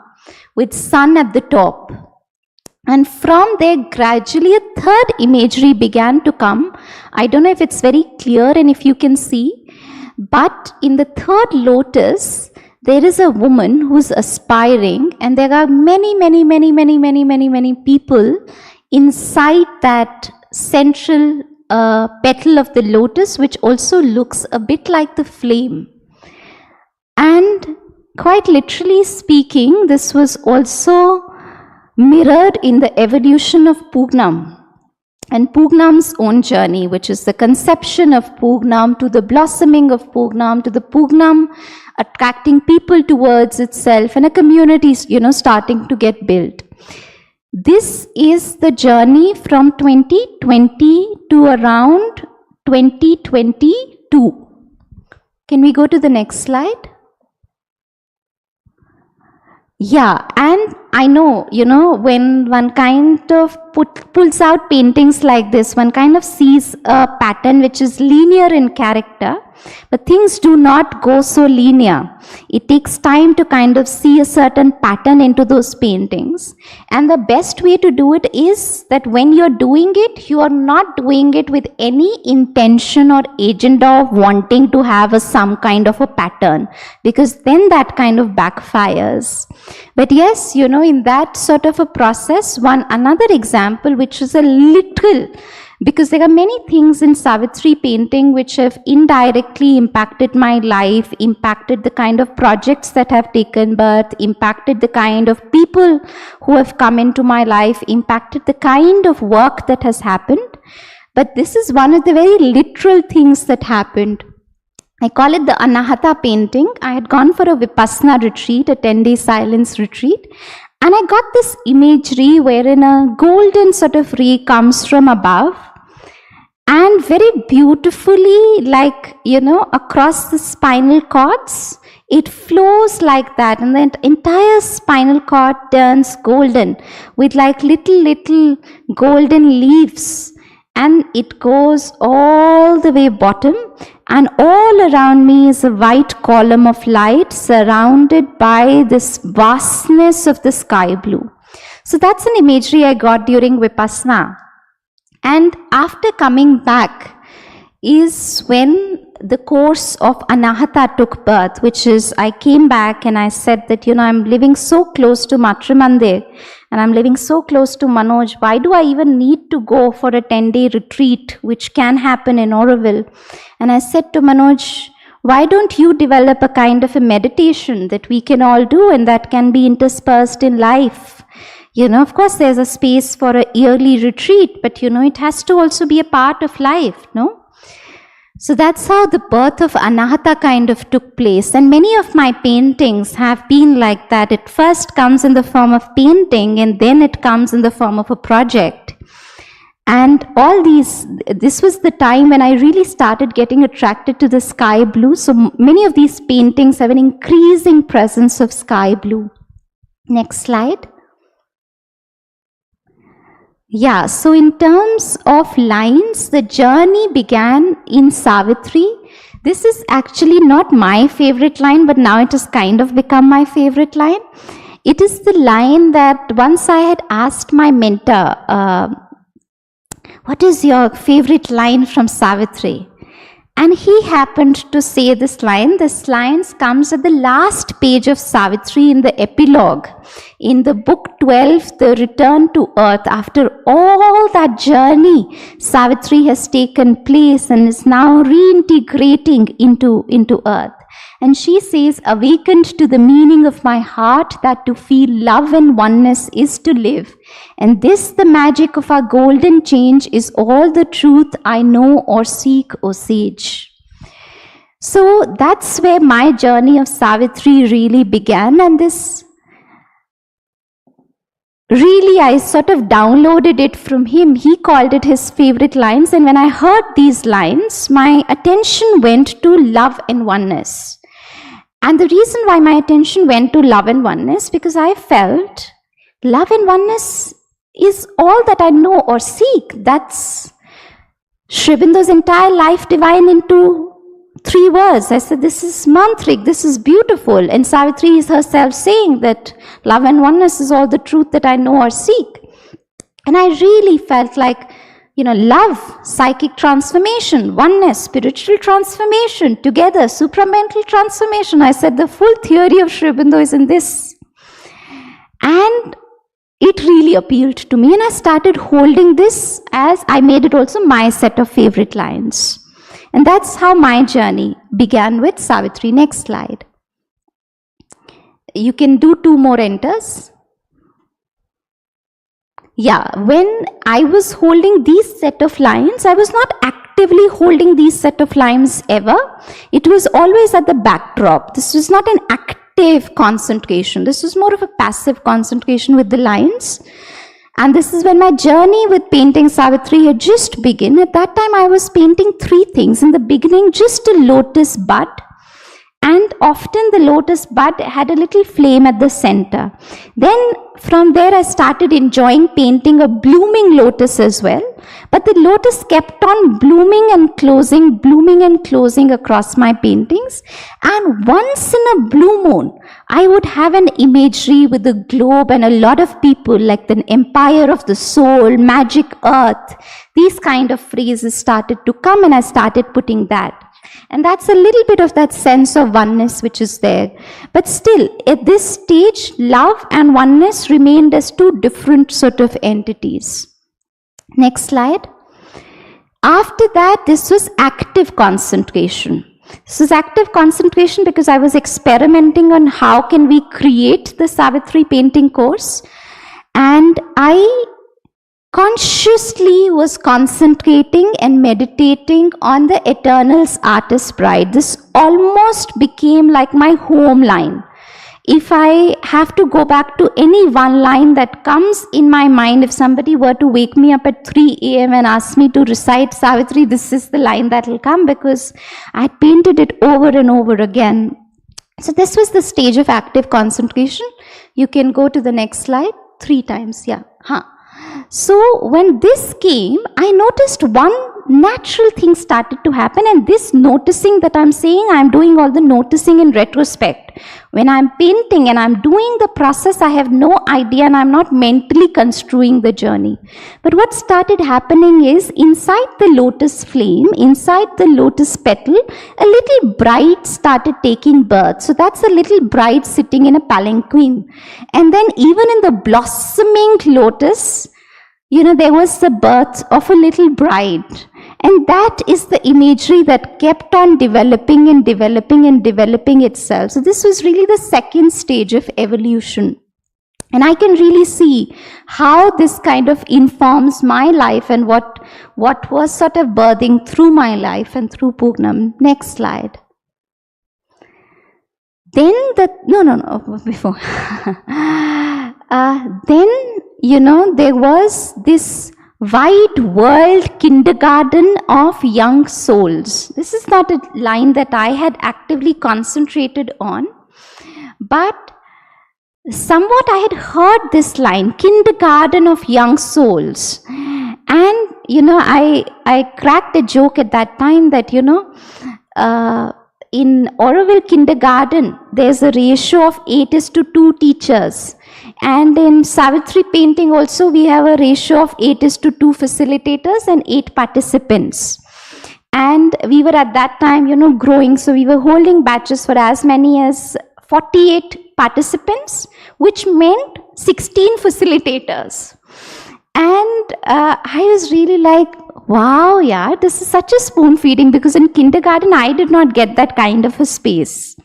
with sun at the top. And from there, gradually a third imagery began to come. I don't know if it's very clear and if you can see, but in the third lotus, there is a woman who's aspiring, and there are many people inside that central petal of the lotus, which also looks a bit like the flame. And quite literally speaking, this was also mirrored in the evolution of Pugnam and Pugnam's own journey, which is the conception of Pugnam to the blossoming of Pugnam to the Pugnam attracting people towards itself and a community, starting to get built. This is the journey from 2020 to around 2022. Can we go to the next slide? Yeah, and I know, when one kind of pulls out paintings like this, one kind of sees a pattern which is linear in character, but things do not go so linear. It takes time to kind of see a certain pattern into those paintings. And the best way to do it is that when you're doing it, you are not doing it with any intention or agenda of wanting to have some kind of a pattern, because then that kind of backfires. But yes, in that sort of a process, another example which is a little, because there are many things in Savitri painting which have indirectly impacted my life, impacted the kind of projects that have taken birth, impacted the kind of people who have come into my life, impacted the kind of work that has happened. But this is one of the very literal things that happened. I call it the Anahata painting. I had gone for a Vipassana retreat, a 10-day silence retreat, and I got this imagery wherein a golden sort of ray comes from above and very beautifully, across the spinal cords, it flows like that, and the entire spinal cord turns golden with little golden leaves, and it goes all the way bottom, and all around me is a white column of light surrounded by this vastness of the sky blue. So that's an imagery I got during Vipassana. And after coming back is when the course of Anahata took birth, which is I came back and I said that, I'm living so close to Matrimandir and I'm living so close to Manoj. Why do I even need to go for a 10-day retreat, which can happen in Auroville? And I said to Manoj, why don't you develop a kind of a meditation that we can all do and that can be interspersed in life? Of course, there's a space for a yearly retreat, but it has to also be a part of life, no? So that's how the birth of Anahata kind of took place. And many of my paintings have been like that. It first comes in the form of painting and then it comes in the form of a project. And this was the time when I really started getting attracted to the sky blue. So many of these paintings have an increasing presence of sky blue. Next slide. Yeah, so in terms of lines, the journey began in Savitri. This is actually not my favorite line, but now it has kind of become my favorite line. It is the line that once I had asked my mentor, what is your favorite line from Savitri? And he happened to say this line. This line comes at the last page of Savitri in the epilogue. In the book 12, The Return to Earth. After all that journey, Savitri has taken place and is now reintegrating into Earth. And she says, awakened to the meaning of my heart that to feel love and oneness is to live. And this, the magic of our golden change, is all the truth I know or seek, O sage. So that's where my journey of Savitri really began. And this really, I sort of downloaded it from him. He called it his favorite lines. And when I heard these lines, my attention went to love and oneness. And the reason why my attention went to love and oneness, because I felt love and oneness is all that I know or seek. That's Sri Aurobindo's entire life divided into 3 words. I said, this is mantrik, this is beautiful. And Savitri is herself saying that love and oneness is all the truth that I know or seek. And I really felt like, love, psychic transformation, oneness, spiritual transformation, together, supramental transformation. I said the full theory of Sri Aurobindo is in this. And it really appealed to me, and I started holding this as I made it also my set of favorite lines. And that's how my journey began with Savitri. Next slide. You can do 2 more enters. Yeah, when I was holding these set of lines, I was not actively holding these set of lines ever. It was always at the backdrop. This was not an active concentration. This was more of a passive concentration with the lines. And this is when my journey with painting Savitri had just begun. At that time, I was painting 3 things. In the beginning, just a lotus bud. And often the lotus bud had a little flame at the center. Then from there I started enjoying painting a blooming lotus as well. But the lotus kept on blooming and closing across my paintings. And once in a blue moon, I would have an imagery with the globe and a lot of people, like the empire of the soul, magic earth. These kind of phrases started to come, and I started putting that. And that's a little bit of that sense of oneness which is there. But still, at this stage, love and oneness remained as 2 different sort of entities. Next slide. After that, this was active concentration. This is active concentration because I was experimenting on how can we create the Savitri painting course. And I consciously was concentrating and meditating on the Eternal's Artist Bride. This almost became like my home line. If I have to go back to any one line that comes in my mind, if somebody were to wake me up at 3 a.m. and ask me to recite Savitri, this is the line that will come because I painted it over and over again. So this was the stage of active concentration. You can go to the next slide 3 times. Yeah. So when this came, I noticed one natural thing started to happen, and this noticing that I'm saying, I'm doing all the noticing in retrospect. When I'm painting and I'm doing the process, I have no idea and I'm not mentally construing the journey. But what started happening is inside the lotus flame, inside the lotus petal, a little bride started taking birth. So that's a little bride sitting in a palanquin. And then even in the blossoming lotus, there was the birth of a little bride. And that is the imagery that kept on developing and developing and developing itself. So this was really the second stage of evolution. And I can really see how this kind of informs my life and what was sort of birthing through my life and through Poonam. Next slide. Then before. There was this wide world kindergarten of young souls. This is not a line that I had actively concentrated on, but somewhat I had heard this line, kindergarten of young souls. And, I cracked a joke at that time that, in Auroville kindergarten, there's a ratio of 8:2 teachers. And in Savitri painting also, we have a ratio of 8:2 facilitators and 8 participants. And we were at that time, growing. So we were holding batches for as many as 48 participants, which meant 16 facilitators. And I was really like, wow, yeah, this is such a spoon feeding, because in kindergarten, I did not get that kind of a space.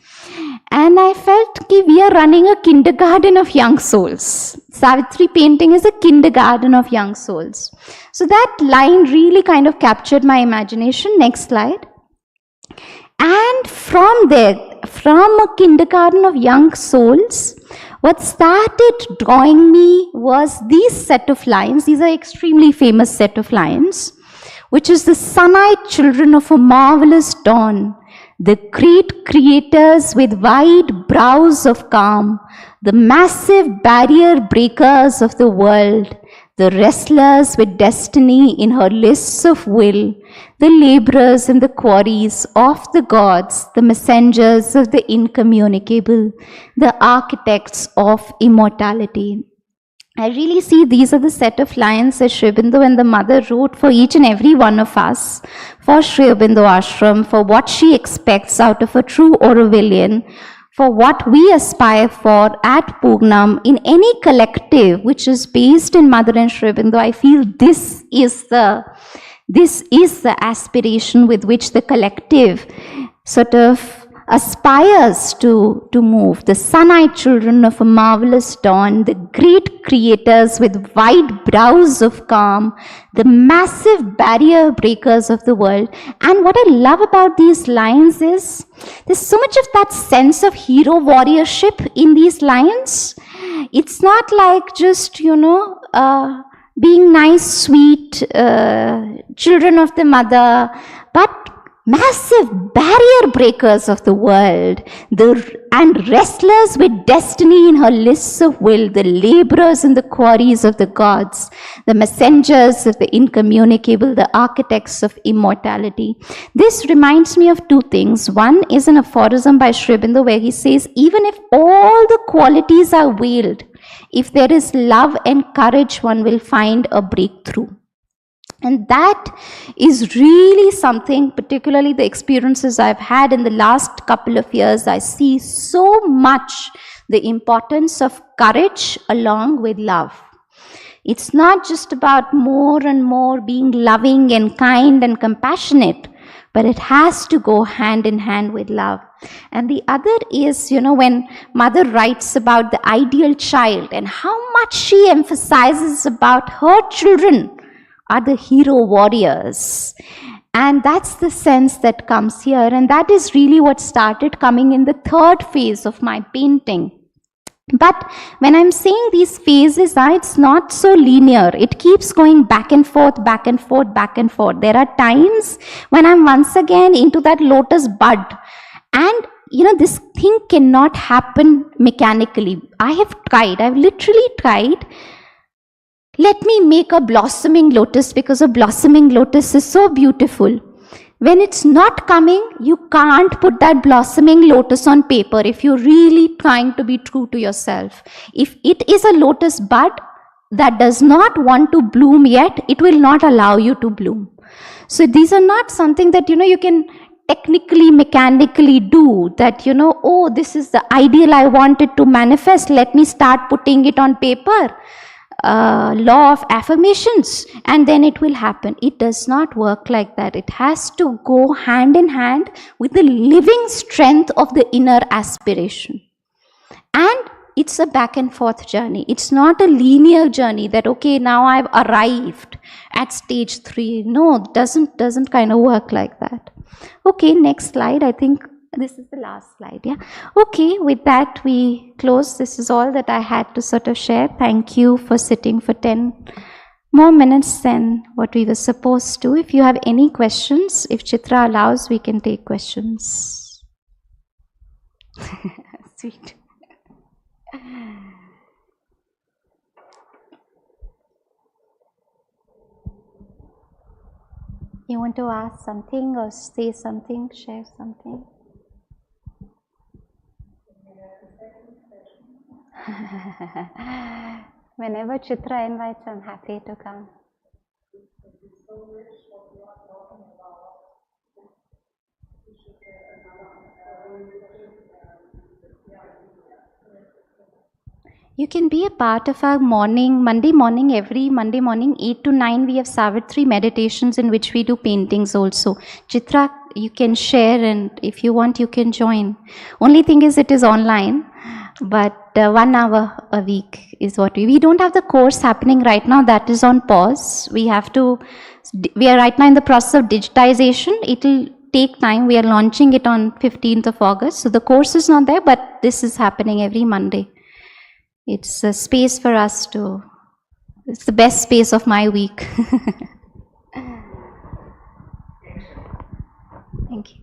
And I felt we are running a kindergarten of young souls. Savitri painting is a kindergarten of young souls. So that line really kind of captured my imagination. Next slide. And from there, from a kindergarten of young souls, What started drawing me was these set of lines. These are extremely famous set of lines, which is the sun-eyed children of a marvelous dawn, the great creators with wide brows of calm, the massive barrier breakers of the world, the wrestlers with destiny in her lists of will, the laborers in the quarries of the gods, the messengers of the incommunicable, the architects of immortality. I really see these are the set of lines that Sri Aurobindo and the mother wrote for each and every one of us, for Sri Aurobindo Ashram, for what she expects out of a true Aurovillian, for what we aspire for at Pugnam in any collective which is based in Mother and Sri Aurobindo. I feel this is the aspiration with which the collective sort of aspires to move. The sun-eyed children of a marvelous dawn, the great creators with wide brows of calm, the massive barrier breakers of the world. And what I love about these lines is there's so much of that sense of hero warriorship in these lines. It's not like just, being nice, sweet children of the mother, but massive barrier breakers of the world, and wrestlers with destiny in her lists of will, the laborers in the quarries of the gods, the messengers of the incommunicable, the architects of immortality. This reminds me of two things. One is an aphorism by Sri Aurobindo where he says, even if all the qualities are veiled, if there is love and courage, one will find a breakthrough. And that is really something, particularly the experiences I've had in the last couple of years. I see so much the importance of courage along with love. It's not just about more and more being loving and kind and compassionate, but it has to go hand in hand with love. And the other is, when Mother writes about the ideal child and how much she emphasizes about her children are the hero warriors. And that's the sense that comes here. And that is really what started coming in the third phase of my painting. But when I'm saying these phases, it's not so linear. It keeps going back and forth, back and forth, back and forth. There are times when I'm once again into that lotus bud. And this thing cannot happen mechanically. I've literally tried. Let me make a blossoming lotus because a blossoming lotus is so beautiful. When it's not coming, you can't put that blossoming lotus on paper if you're really trying to be true to yourself. If it is a lotus bud that does not want to bloom yet, it will not allow you to bloom. So these are not something that, you can technically, mechanically do that, oh, this is the ideal I wanted to manifest. Let me start putting it on paper. Law of affirmations, and then it will happen. It does not work like that. It has to go hand in hand with the living strength of the inner aspiration. And it's a back and forth journey. It's not a linear journey that, okay, now I've arrived at stage 3. No, it doesn't kind of work like that. Okay, next slide. I think this is the last slide, yeah. Okay, with that we close. This is all that I had to sort of share. Thank you for sitting for 10 more minutes than what we were supposed to. If you have any questions, if Chitra allows, we can take questions. Sweet. You want to ask something or say something, share something? Whenever Chitra invites, I'm happy to come. You can be a part of our Monday morning, every Monday morning, 8 to 9, we have Savitri meditations in which we do paintings also. Chitra, you can share, and if you want, you can join. Only thing is it is online, but 1 hour a week is what we don't have the course happening right now. That is on pause. We are right now in the process of digitization. It will take time. We are launching it on 15th of August. So the course is not there, but this is happening every Monday. It's a space for us to, it's the best space of my week. Thank you.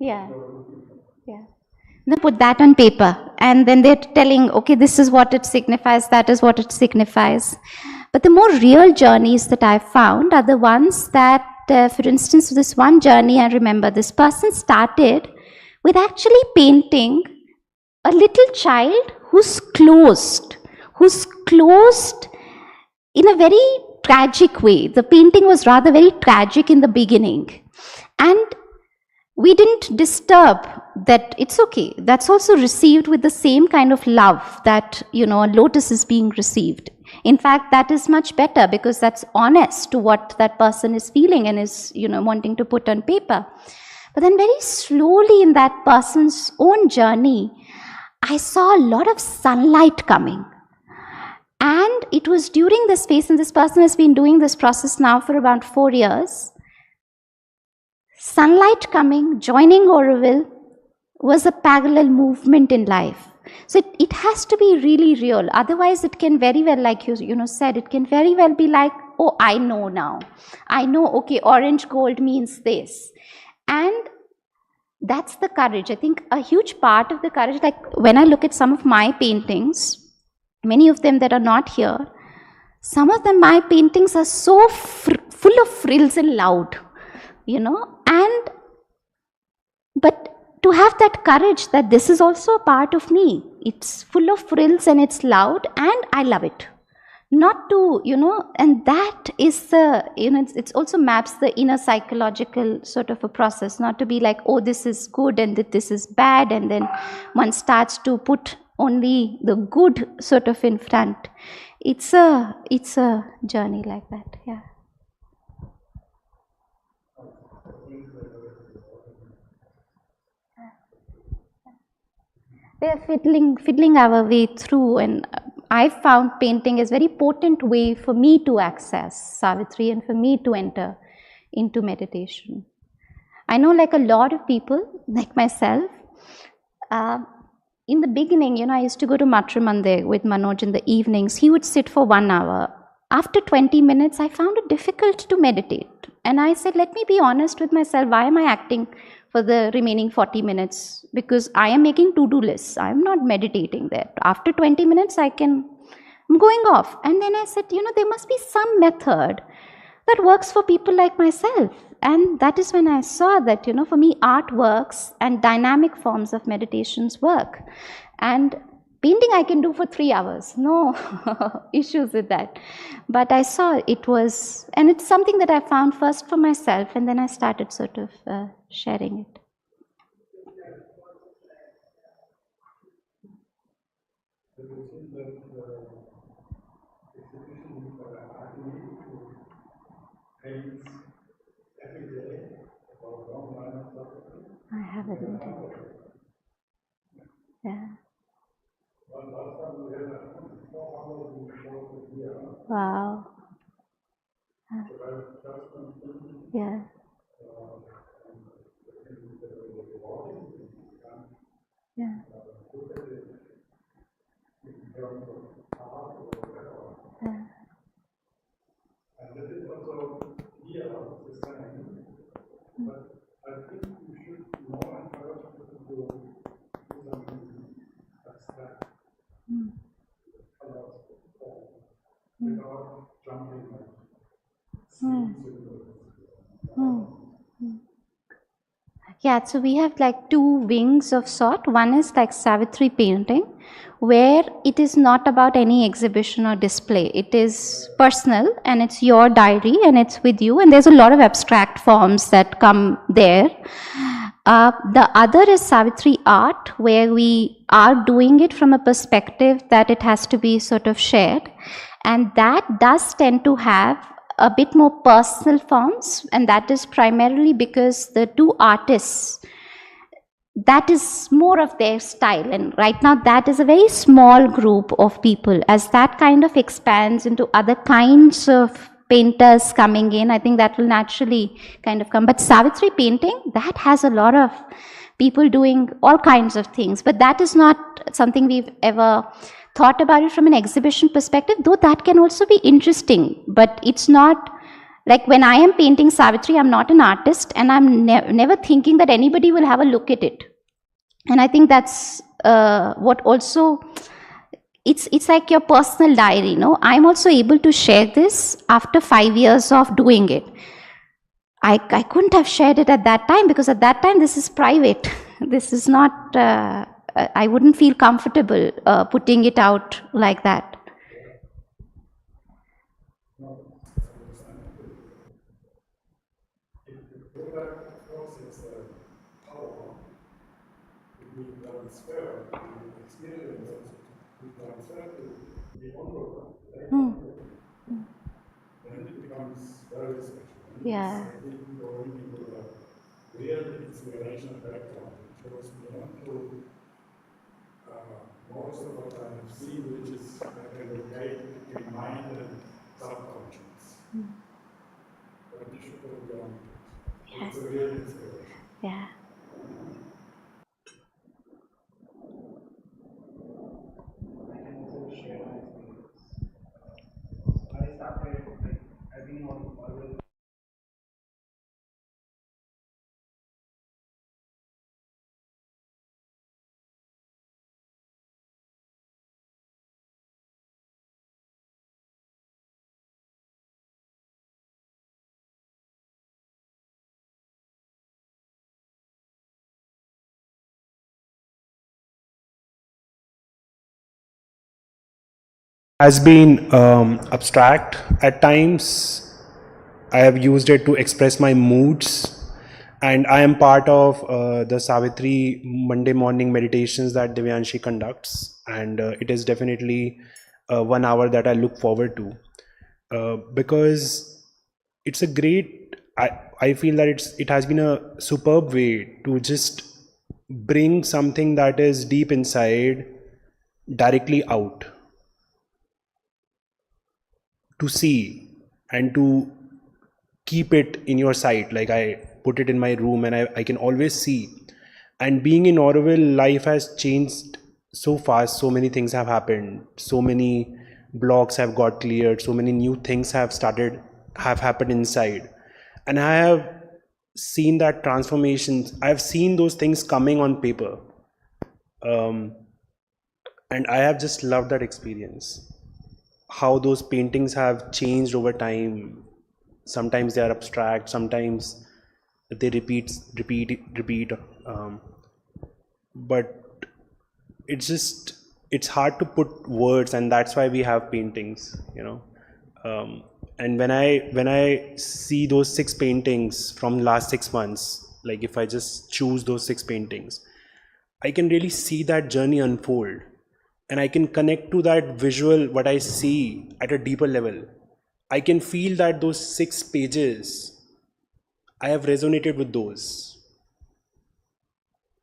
Yeah. Yeah. They put that on paper and then they're telling, okay, this is what it signifies, that is what it signifies. But the more real journeys that I've found are the ones that, for instance, this one journey, I remember this person started with actually painting a little child who's closed in a very tragic way. The painting was rather very tragic in the beginning. And we didn't disturb that. It's okay. That's also received with the same kind of love that, a lotus is being received. In fact, that is much better because that's honest to what that person is feeling and is, wanting to put on paper. But then very slowly in that person's own journey, I saw a lot of sunlight coming. And it was during this phase, and this person has been doing this process now for about 4 years. Sunlight coming, joining Auroville was a parallel movement in life. So it has to be really real. Otherwise, it can very well, like you said, it can very well be like, oh, I know now. I know, okay, orange gold means this. And that's the courage. I think a huge part of the courage, like when I look at some of my paintings, many of them that are not here, some of them, my paintings are so full of frills and loud, and but to have that courage that this is also a part of me. It's full of frills and it's loud and I love it. Not to, and that is the, it also maps the inner psychological sort of a process, not to be like, oh, this is good and that this is bad, and then one starts to put only the good sort of in front. It's a journey like that, yeah. We are fiddling our way through, and I found painting is a very potent way for me to access Savitri and for me to enter into meditation. I know, like a lot of people, like myself, in the beginning, I used to go to Matrimandir with Manoj in the evenings. He would sit for 1 hour. After 20 minutes, I found it difficult to meditate. And I said, let me be honest with myself. Why am I acting for the remaining 40 minutes? Because I am making to-do lists. I am not meditating there. After 20 minutes, I'm going off. And then I said, there must be some method that works for people like myself. And that is when I saw that, for me, art works and dynamic forms of meditations work. And painting I can do for 3 hours. No issues with that. But I saw it was, and it's something that I found first for myself, and then I started sort of sharing it. I haven't. Yeah. Wow. Yeah. Yeah. Yeah. Yeah, so we have like two wings of sort. One is like Savitri painting, where it is not about any exhibition or display. It is personal and it's your diary and it's with you, and there's a lot of abstract forms that come there. The other is Savitri art, where we are doing it from a perspective that it has to be sort of shared. And that does tend to have a bit more personal forms, and that is primarily because the two artists, that is more of their style, and right now that is a very small group of people. As that kind of expands into other kinds of painters coming in, I think that will naturally kind of come. But Savitri painting, that has a lot of people doing all kinds of things, but that is not something we've ever thought about it from an exhibition perspective, though that can also be interesting. But it's not like when I am painting Savitri, I'm not an artist, and I'm never thinking that anybody will have a look at it. And I think that's what also, it's like your personal diary, no? I'm also able to share this after 5 years of doing it. I couldn't have shared it at that time, because at that time this is private. This is not, I wouldn't feel comfortable putting it out like that. Hmm. Yeah. Yeah. Yeah. Has been abstract at times. I have used it to express my moods, and I am part of the Savitri Monday morning meditations that Divyanshi conducts, and it is definitely 1 hour that I look forward to, because it's a great. I feel that it has been a superb way to just bring something that is deep inside directly out to see and to keep it in your sight. Like, I put it in my room and I can always see. And being in Oroville, life has changed so fast. So many things have happened, so many blocks have got cleared, so many new things have happened inside, and I have seen that transformations. I've seen those things coming on paper, um, and I have just loved that experience, how those paintings have changed over time. Sometimes they are abstract, sometimes they repeat, but it's hard to put words, and that's why we have paintings, and when I see those 6 paintings from last 6 months, like if I just choose those 6 paintings, I can really see that journey unfold, and I can connect to that visual, what I see at a deeper level. I can feel that those 6 pages, I have resonated with those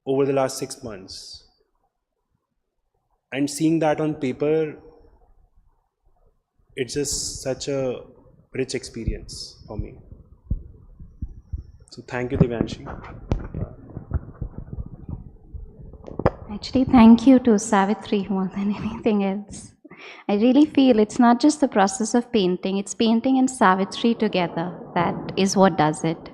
over the last 6 months. And seeing that on paper, it's just such a rich experience for me. So thank you, Divyanshi. Actually, thank you to Savitri more than anything else. I really feel it's not just the process of painting, it's painting and Savitri together that is what does it.